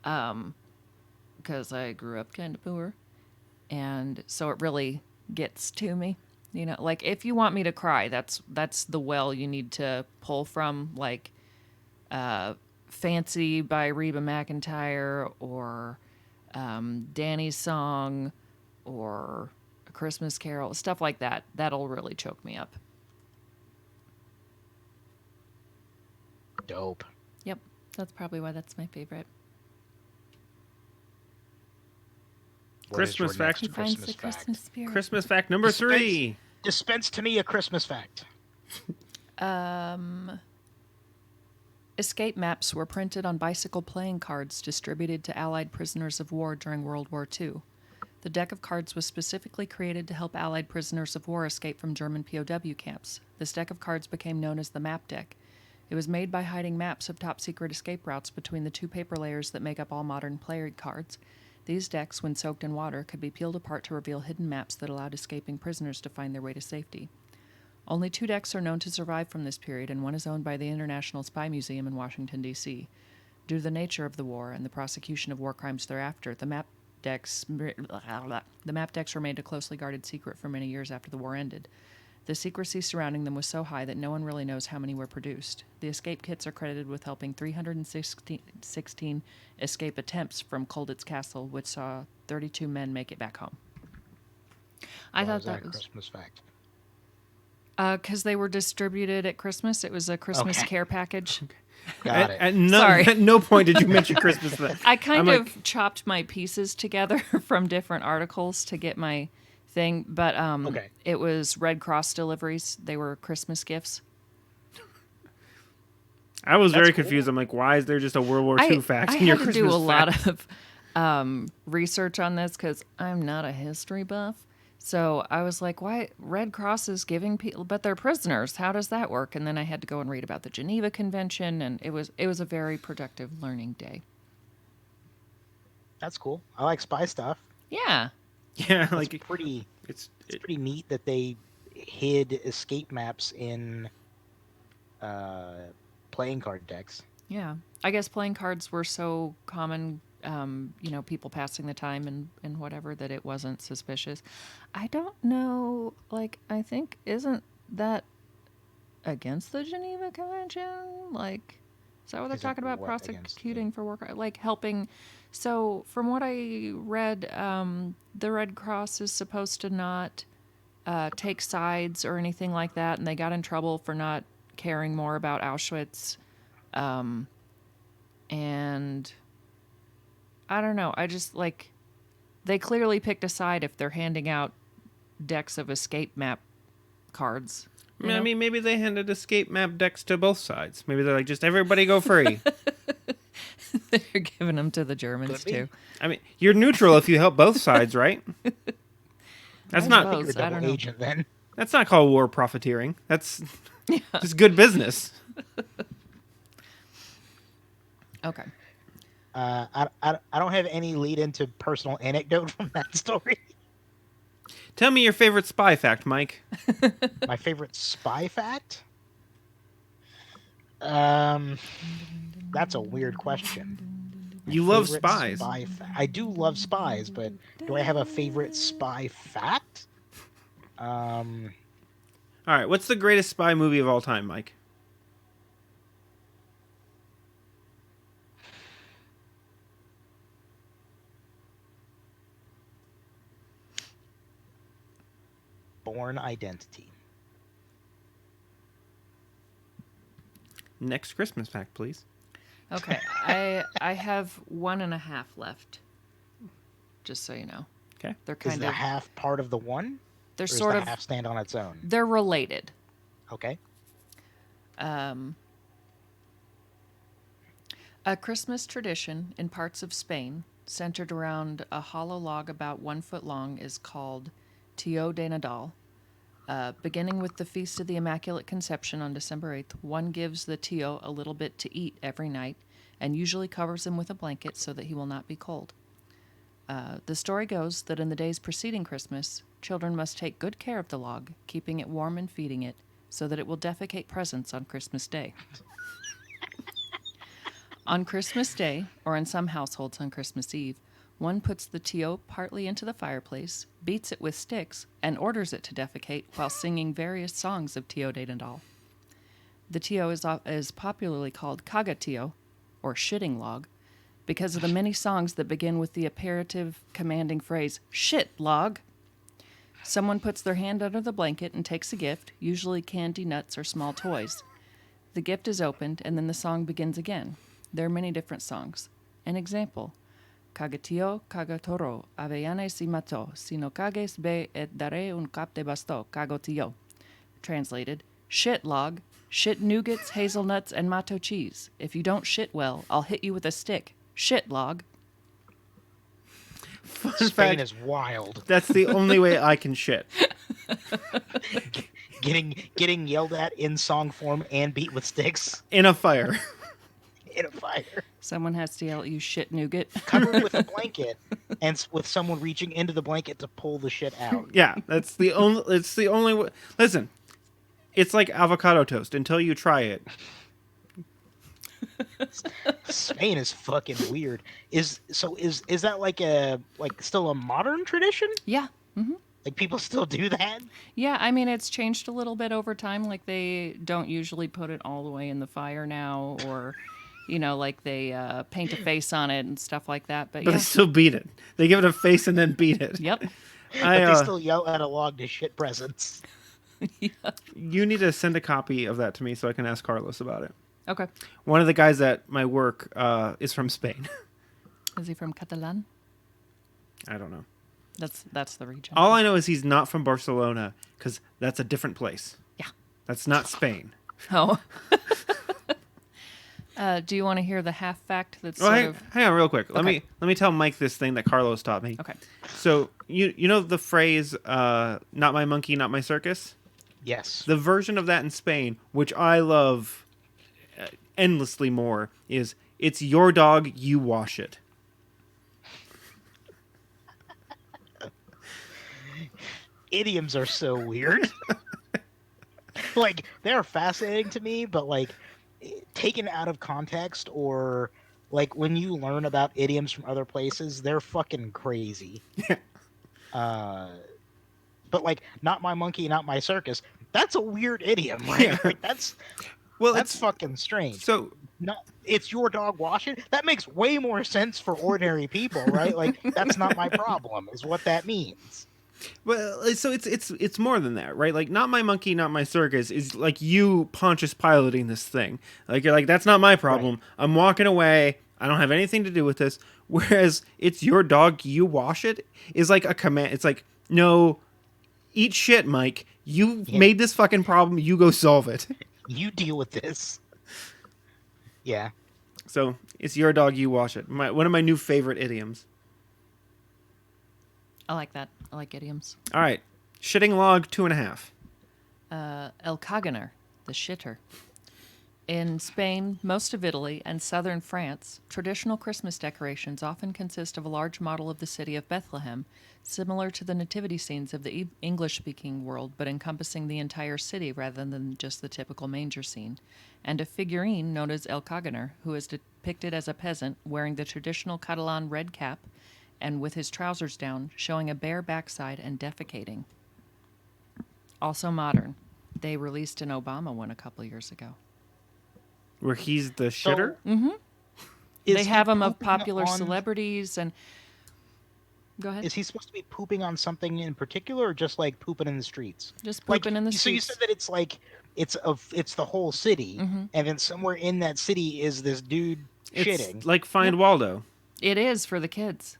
Because I grew up kind of poor, and so it really gets to me. You know, like if you want me to cry, that's the well you need to pull from, like Fancy by Reba McEntire, or Danny's Song, or A Christmas Carol, stuff like that. That'll really choke me up. Dope. Yep, that's probably why that's my favorite. What is your Christmas next fact. He finds Christmas the fact? Christmas spirit. Christmas fact number Dispense- 3. Dispense to me a Christmas fact. Escape maps were printed on bicycle playing cards distributed to Allied prisoners of war during World War II. The deck of cards was specifically created to help Allied prisoners of war escape from German POW camps. This deck of cards became known as the map deck. It was made by hiding maps of top-secret escape routes between the two paper layers that make up all modern playing cards. These decks, when soaked in water, could be peeled apart to reveal hidden maps that allowed escaping prisoners to find their way to safety. Only 2 decks are known to survive from this period, and one is owned by the International Spy Museum in Washington, D.C. Due to the nature of the war and the prosecution of war crimes thereafter, the map decks were made a closely guarded secret for many years after the war ended. The secrecy surrounding them was so high that no one really knows how many were produced. The escape kits are credited with helping 316 escape attempts from Colditz Castle, which saw 32 men make it back home. I Why thought was that a was Christmas fact. because they were distributed at Christmas. It was a Christmas Okay. care package. Got it. At no, Sorry. at no point did you mention Christmas fact. I kind I'm of chopped my pieces together from different articles to get my thing, but Okay. it was Red Cross deliveries. They were Christmas gifts. I was very That's cool. confused. I'm like, why is there just a World War II fact I in your had to Christmas do a fact? lot of research on this because I'm not a history buff. So I was like, why Red Cross is giving people, but they're prisoners. How does that work? And then I had to go and read about the Geneva Convention, and it was a very productive learning day. That's cool. I like spy stuff. Yeah. Yeah, It's like pretty. it's It's pretty neat that they hid escape maps in playing card decks. Yeah. I guess playing cards were so common, people passing the time and whatever, that it wasn't suspicious. I don't know, I think, isn't that against the Geneva Convention? Is that what they're Isn't talking about? what against the- Prosecuting for war, helping. So from what I read, the Red Cross is supposed to not take sides or anything like that, and they got in trouble for not caring more about Auschwitz. And I don't know. I just they clearly picked a side if they're handing out decks of escape map cards. you I know? mean, maybe they handed escape map decks to both sides. Maybe they're like, just everybody go free. They're giving them to the Germans Could be. too. I mean, you're neutral if you help both sides, right? That's I not suppose. You're a I don't double know. agent then. that's not called war profiteering. That's just good business. Okay. I don't have any lead into personal anecdote from that story. Tell me your favorite spy fact, Mike. My favorite spy fact? That's a weird question. You love Favorite spies. I do love spies, but do I have a favorite spy fact? All right, what's the greatest spy movie of all time, Mike? Born Identity. Next Christmas fact, please. Okay. I have 1.5 left. Just so you know. Okay. They're Is kind the of half part of the one? They're Or does sort the of half stand on its own? they're related. Okay. A Christmas tradition in parts of Spain, centered around a hollow log about 1 foot long, is called Tio de Nadal. Beginning with the Feast of the Immaculate Conception on December 8th, one gives the Tio a little bit to eat every night and usually covers him with a blanket so that he will not be cold. The story goes that in the days preceding Christmas, children must take good care of the log, keeping it warm and feeding it, so that it will defecate presents on Christmas Day. On Christmas Day, or in some households on Christmas Eve, one puts the Tio partly into the fireplace, beats it with sticks, and orders it to defecate while singing various songs of Tio de Nadal. The Tio is popularly called Caga Tio, or shitting log, because of the many songs that begin with the imperative commanding phrase, "Shit, log!" Someone puts their hand under the blanket and takes a gift, usually candy, nuts, or small toys. The gift is opened, and then the song begins again. There are many different songs. An example: Cagatio, cagatoro, avellanes y mato, si no cagues be et daré un cap de basto, cagotio. Translated: shit log, shit nougats, hazelnuts, and mato cheese. If you don't shit well, I'll hit you with a stick. Shit log. Fun Spain fact, is wild. that's the only way I can shit. Getting yelled at in song form and beat with sticks In a fire. in a fire. Someone has to yell at you, shit nougat. Covered with a blanket and with someone reaching into the blanket to pull the shit out. Yeah, it's the only way. Listen, it's like avocado toast until you try it. Spain is fucking weird. Is that like still a modern tradition? Yeah. Like people still do that? Yeah, I mean, it's changed a little bit over time. Like, they don't usually put it all the way in the fire now, or, like they paint a face on it and stuff like that. But But yeah. they still beat it. They give it a face and then beat it. Yep. But they still yell at a log to shit presents. You need to send a copy of that to me so I can ask Carlos about it. Okay. One of the guys at my work is from Spain. Is he from Catalan? I don't know. That's the region. All I know is he's not from Barcelona, because that's a different place. Yeah. That's not Spain. Oh. Do you want to hear the half fact that's Well, sort of... hang on real quick. Let Okay. me tell Mike this thing that Carlos taught me. Okay. So you know the phrase "not my monkey, not my circus." Yes. The version of that in Spain, which I love endlessly more, is "It's your dog, you wash it." Idioms are so weird. Like, they're fascinating to me, but like taken out of context, or like when you learn about idioms from other places, they're fucking crazy. But like, not my monkey, not my circus. That's a weird idiom, right? Yeah. Like, that's It's fucking strange. so No, it's your dog, wash it. That makes way more sense for ordinary people, right? Like, that's not my problem, is what that means. well, so it's more than that, right? Like, not my monkey, not my circus is like you Pontius piloting this thing. Like, you're like, that's not my problem. I'm walking away. I don't have anything to do with this. Whereas it's your dog, you wash it is like a command. It's like, no, eat shit, Mike. You made this fucking problem. You go solve it. You deal with this. Yeah. So it's your dog, you wash it. One of my new favorite idioms. I like that. I like idioms. All right, shitting log 2.5. El Caganer, the shitter. In Spain, most of Italy, and southern France, traditional Christmas decorations often consist of a large model of the city of Bethlehem, similar to the nativity scenes of the English-speaking world, but encompassing the entire city rather than just the typical manger scene, and a figurine known as El Caganer, who is depicted as a peasant wearing the traditional Catalan red cap and with his trousers down, showing a bare backside and defecating. Also modern. They released an Obama one a couple years ago. Where he's the shitter? Is They he have them of pooping popular on- celebrities and... Go ahead. Is he supposed to be pooping on something in particular, or just like pooping in the streets? Just Like, pooping in the so you streets. said that it's like it's the whole city, Mm-hmm. and then somewhere in that city is this dude It's shitting. like Find Waldo. It is for the kids.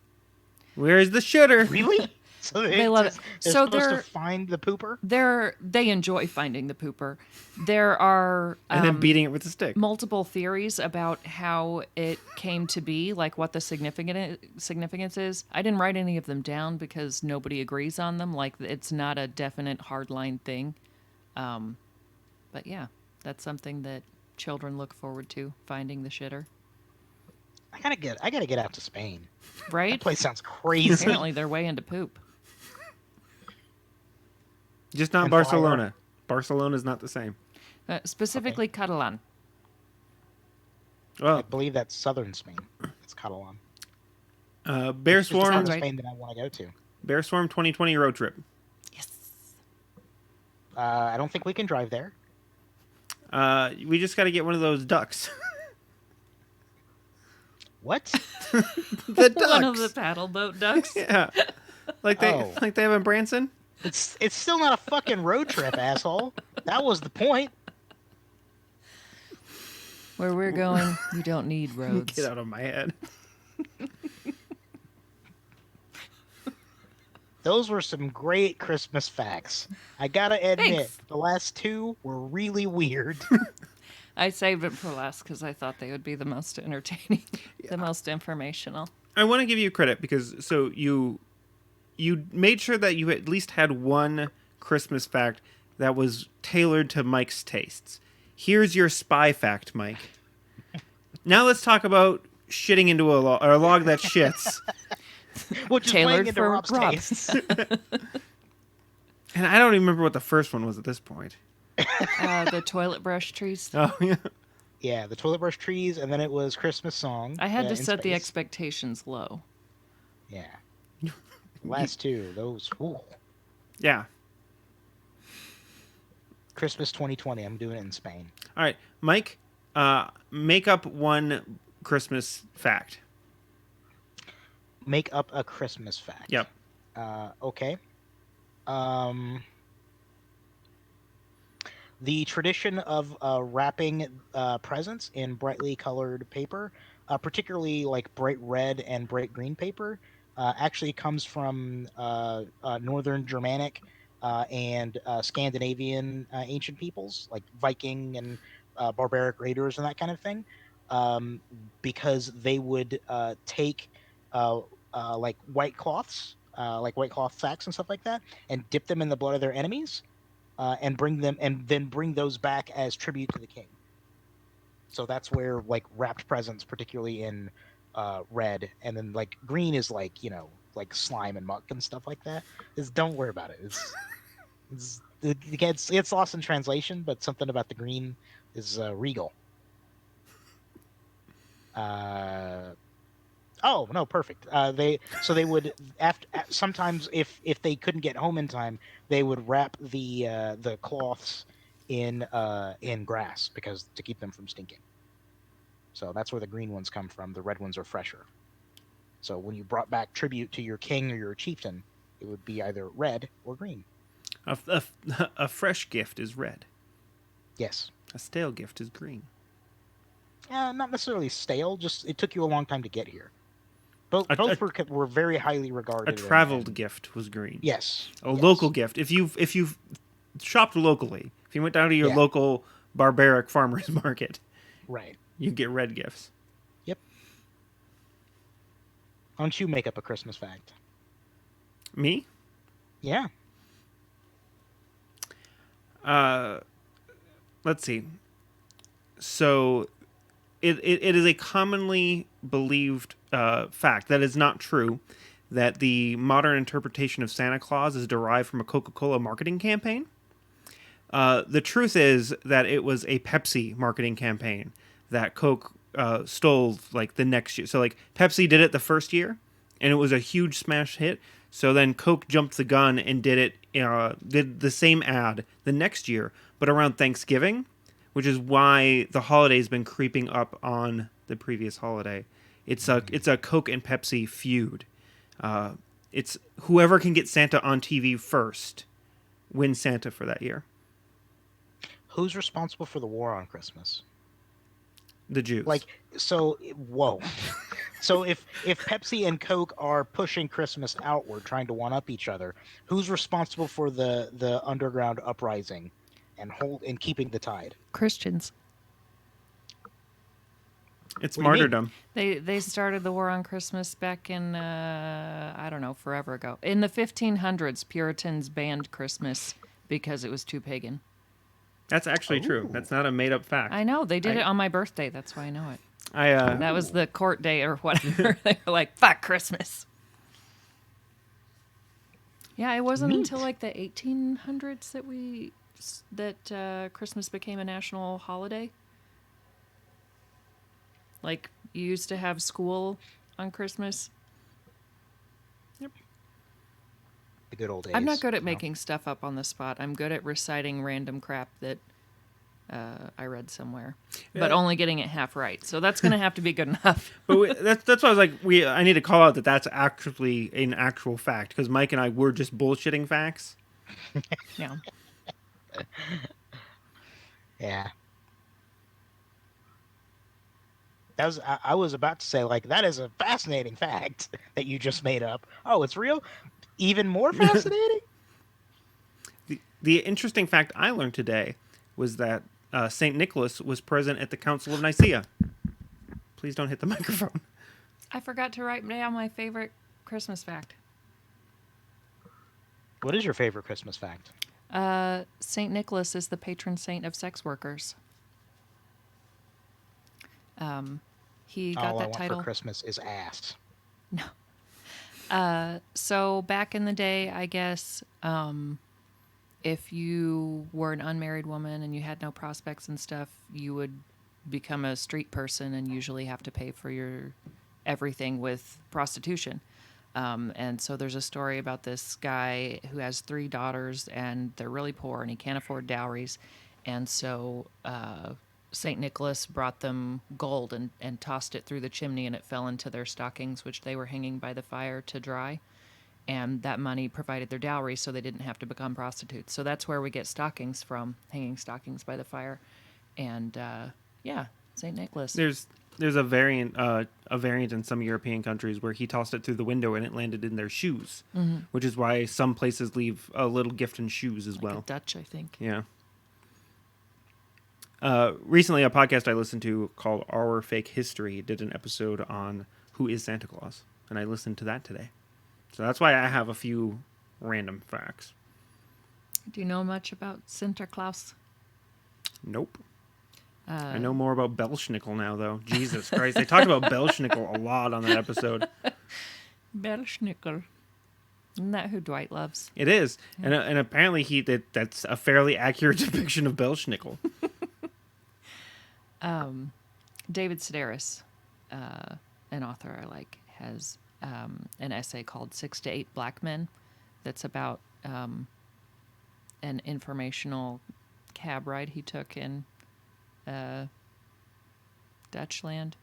Where's the shitter? Really? So They love it. they're So supposed to find the pooper. they enjoy finding the pooper. There are And then beating it with a stick. multiple theories about how it came to be, like what the significance is. I didn't write any of them down because nobody agrees on them. Like it's not a definite hardline thing. But yeah, that's something that children look forward to, finding the shitter. I gotta get out to Spain. Right? That place sounds crazy. Apparently they're way into poop. Just not And Barcelona. Barcelona's not the same. Specifically Catalan. I Well, believe that's southern Spain. It's Catalan. Bear It's the part Swarm, of right. Spain that I want to go to. Bear Swarm 2020 road trip. Yes. I don't think we can drive there. We just got to get one of those ducks. What? The ducks. One of the paddle boat ducks. Yeah, like they Oh. like they have in Branson. It's still not a fucking road trip, asshole. That was the point. Where we're going, you don't need roads. Get out of my head. Those were some great Christmas facts. I gotta admit, Thanks. the last two were really weird. I saved it for last because I thought they would be the most entertaining, the most informational. I want to give you credit because so you made sure that you at least had one Christmas fact that was tailored to Mike's tastes. Here's your spy fact, Mike. Now let's talk about shitting into a log that shits. Which is Tailored playing into for Rob's Rob. tastes. And I don't even remember what the first one was at this point. The toilet brush trees. Oh yeah. Yeah, the toilet brush trees, and then it was Christmas song. I had to in set the space. expectations low. Yeah. Last two, those. Ooh. Yeah. Christmas 2020. I'm doing it in Spain. All right, Mike. Make up one Christmas fact. Make up a Christmas fact. Yep. Okay. The tradition of wrapping presents in brightly colored paper, particularly like bright red and bright green paper, actually comes from northern Germanic and Scandinavian ancient peoples, like Viking and barbaric raiders and that kind of thing, because they would take like white cloths, like white cloth sacks and stuff like that, and dip them in the blood of their enemies, and then bring those back as tribute to the king. So that's where like wrapped presents, particularly in red, and then like green is like like slime and muck and stuff like that. Don't worry about it. It's lost in translation, but something about the green is regal. Oh no, perfect. They would sometimes if they couldn't get home in time, they would wrap the cloths in grass because to keep them from stinking. So that's where the green ones come from. The red ones are fresher. So when you brought back tribute to your king or your chieftain, it would be either red or green. A fresh gift is red. Yes. A stale gift is green. Not necessarily stale. Just it took you a long time to get here. Both were very highly regarded. A traveled gift was green. Yes. A yes. local gift. If you shopped locally, if you went down to your Yeah. local barbaric farmers market, Right. you get red gifts. Yep. Why don't you make up a Christmas fact? Me? Yeah. Let's see. So, it is a commonly believed fact that is not true that the modern interpretation of Santa Claus is derived from a Coca-Cola marketing campaign. The truth is that it was a Pepsi marketing campaign that Coke stole like the next year. So like Pepsi did it the first year, and it was a huge smash hit. So then Coke jumped the gun and did the same ad the next year, but around Thanksgiving, which is why the holiday's been creeping up on the previous holiday. It's a Coke and Pepsi feud. It's whoever can get Santa on TV first wins Santa for that year. Who's responsible for the war on Christmas? The Jews. Like, so, whoa. So if Pepsi and Coke are pushing Christmas outward, trying to one up each other, who's responsible for the underground uprising and keeping the tide? Christians. it's what do you mean? martyrdom. They started the war on Christmas back in I don't know, forever ago. In the 1500s, Puritans banned Christmas because it was too pagan. That's actually true. Ooh. That's not a made up fact. I know they did I- it on my birthday. That's why I know it. I That was the court day or whatever. They were like, "Fuck Christmas." Yeah, it wasn't Neat. until like the 1800s that Christmas became a national holiday. Like you used to have school on Christmas. The good old days. I'm not good at you know? making stuff up on the spot. I'm good at reciting random crap that I read somewhere, but Yeah. only getting it half right. So that's going to have to be good enough. But that's why I was like, I need to call out that that's actually an actual fact because Mike and I were just bullshitting facts. Yeah. Yeah. That was I was about to say, like, that is a fascinating fact that you just made up. Oh, it's real? Even more fascinating? The interesting fact I learned today was that Saint Nicholas was present at the Council of Nicaea. Please don't hit the microphone. I forgot to write down my favorite Christmas fact. What is your favorite Christmas fact? Saint Nicholas is the patron saint of sex workers. He got All I that want title. for Christmas is ass. So back in the day, I guess, if you were an unmarried woman and you had no prospects and stuff, you would become a street person and usually have to pay for your everything with prostitution. And so there's a story about this guy who has 3 daughters and they're really poor and he can't afford dowries. And so St. Nicholas brought them gold and tossed it through the chimney and it fell into their stockings, which they were hanging by the fire to dry. And that money provided their dowry so they didn't have to become prostitutes. So that's where we get stockings from, hanging stockings by the fire. And yeah, St. Nicholas. There's a variant in some European countries where he tossed it through the window and it landed in their shoes, which is why some places leave a little gift in shoes as Like well. a Dutch, I think. Yeah. Recently, a podcast I listened to called Our Fake History did an episode on who is Santa Claus, and I listened to that today. So that's why I have a few random facts. Do you know much about Sinterklaas? Nope. I know more about Belschnickel now, though. Jesus Christ. They talked about Belschnickel a lot on that episode. Belschnickel. Isn't that who Dwight loves? It is. And apparently that's a fairly accurate depiction of Belschnickel. David Sedaris, an author I like, has an essay called 6 to 8 Black Men that's about an informational cab ride he took in Dutchland.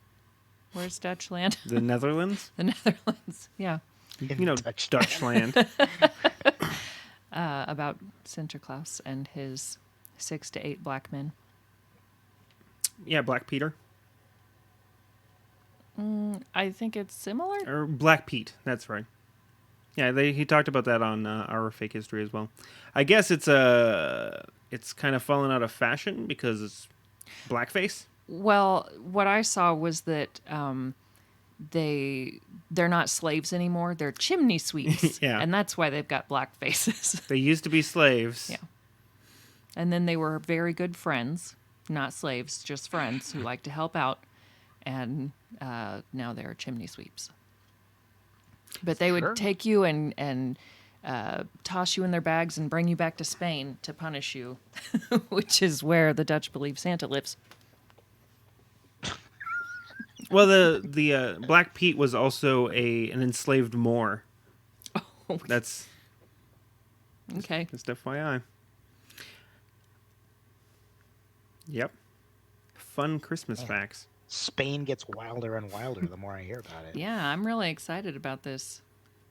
Where's Dutchland? The Netherlands? The Netherlands. Yeah. You know, Dutchland. Dutchland. About Sinterklaas and his 6 to 8 black men. Yeah, Black Peter. I think it's similar. Or Black Pete. That's right. Yeah, he talked about that on Our Fake History as well. I guess it's kind of fallen out of fashion because it's blackface. Well, what I saw was that they're not slaves anymore. They're chimney sweeps. Yeah. And that's why they've got black faces. They used to be slaves. Yeah. And then they were very good friends, not slaves, just friends who like to help out. And now they're chimney sweeps. But they would Sure. take you and toss you in their bags and bring you back to Spain to punish you, which is where the Dutch believe Santa lives. Well, the Black Pete was also an enslaved Moor. Oh, That's okay. just FYI. Yep. Fun Christmas facts. Spain gets wilder and wilder the more I hear about it. Yeah, I'm really excited about this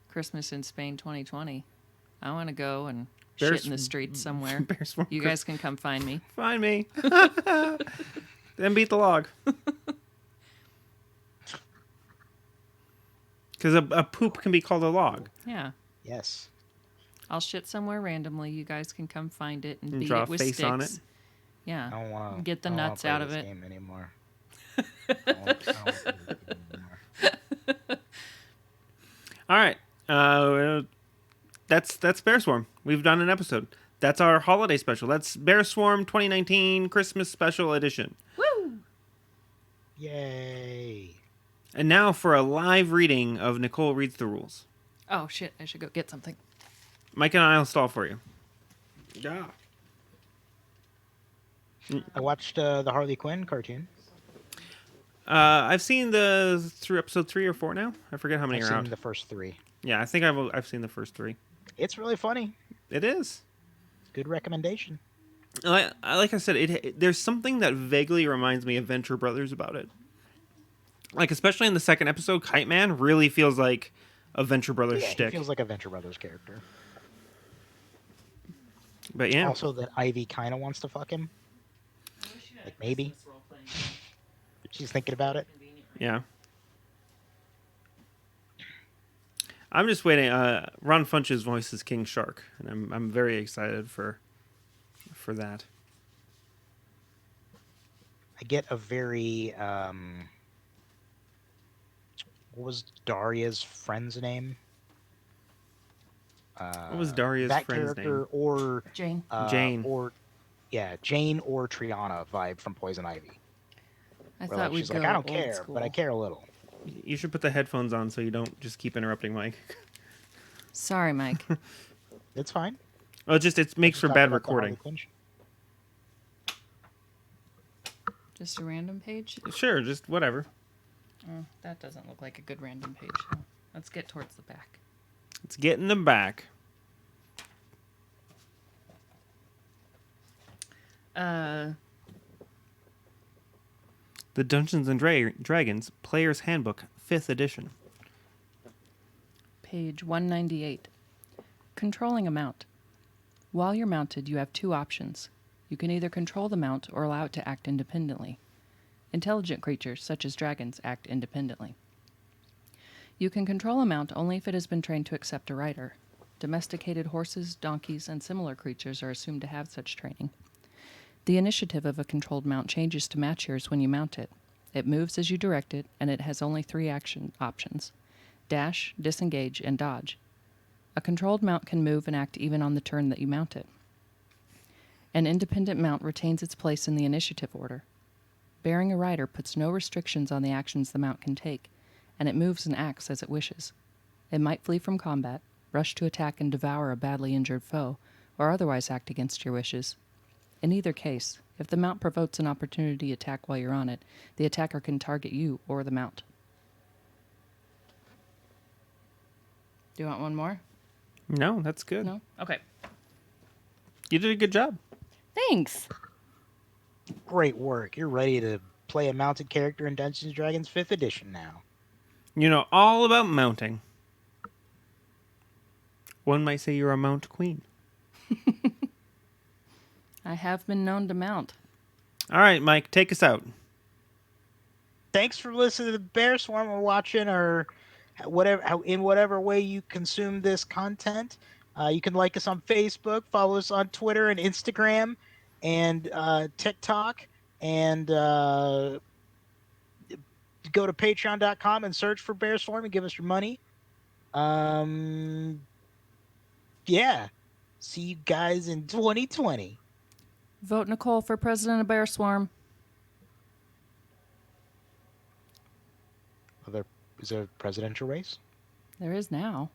Christmas in Spain 2020. I want to go and There's- shit in the streets somewhere. Bears for You guys can come find me. Find me. Then beat the log. Because a poop can be called a log. Yeah. Yes. I'll shit somewhere randomly. You guys can come find it and And beat draw it a with face sticks. on it. Yeah. I don't want to Get the nuts out of it. Game anymore. I don't wanna play this game anymore. All right. That's Bear Swarm. We've done an episode. That's our holiday special. That's Bear Swarm 2019 Christmas Special Edition. Woo! Yay! And now for a live reading of Nicole Reads the Rules. Oh, shit. I should go get something. Mike and I'll stall for you. Yeah. I watched the Harley Quinn cartoon. I've seen through episode 3 or 4 now. I forget how many I've are seen out. the first 3. Yeah, I think I've seen the first 3. It's really funny. It is. Good recommendation. Like I said, there's something that vaguely reminds me of Venture Brothers about it. Like, especially in the second episode, Kite Man really feels like a Venture Brothers Yeah, he shtick. feels like a Venture Brothers character. But yeah, Also, that Ivy kind of wants to fuck him. Like, maybe. She's thinking about it. yeah. I'm just waiting. Ron Funch's voice is King Shark, and I'm very excited for that. I get a very what was Daria's friend's name? What was Daria's that friend's character name? or Jane. Jane. or Jane or Triana vibe from Poison Ivy. I Where, thought like, we'd she's go like, I don't old care, school. but I care a little. You should put the headphones on so you don't just keep interrupting Mike. Sorry, Mike. It's fine. Oh, it makes for Talk bad about the Harley recording. Quinn show. Just a random page? Sure, just whatever. Oh, that doesn't look like a good random page. No. Let's get towards the back. Let's get in the back. The Dungeons and Dragons Player's Handbook, 5th edition. Page 198. Controlling a mount. While you're mounted, you have 2 options. You can either control the mount or allow it to act independently. Intelligent creatures, such as dragons, act independently. You can control a mount only if it has been trained to accept a rider. Domesticated horses, donkeys, and similar creatures are assumed to have such training. The initiative of a controlled mount changes to match yours when you mount it. It moves as you direct it, and it has only 3 action options: dash, disengage, and dodge. A controlled mount can move and act even on the turn that you mount it. An independent mount retains its place in the initiative order. Bearing a rider puts no restrictions on the actions the mount can take, and it moves and acts as it wishes. It might flee from combat, rush to attack and devour a badly injured foe, or otherwise act against your wishes. In either case, if the mount provokes an opportunity attack while you're on it, the attacker can target you or the mount. Do you want one more? No, that's good. No? Okay. You did a good job. Thanks. Great work. You're ready to play a mounted character in Dungeons and Dragons 5th edition now. You know all about mounting. One might say you're a mount queen. I have been known to mount. All right, Mike, take us out. Thanks for listening to the Bear Swarm or watching or in whatever way you consume this content. You can like us on Facebook, follow us on Twitter and Instagram and TikTok, and go to patreon.com and search for Bear Swarm and give us your money. Yeah. See you guys in 2020. Vote Nicole for president of Bear Swarm. Is there a presidential race? There is now.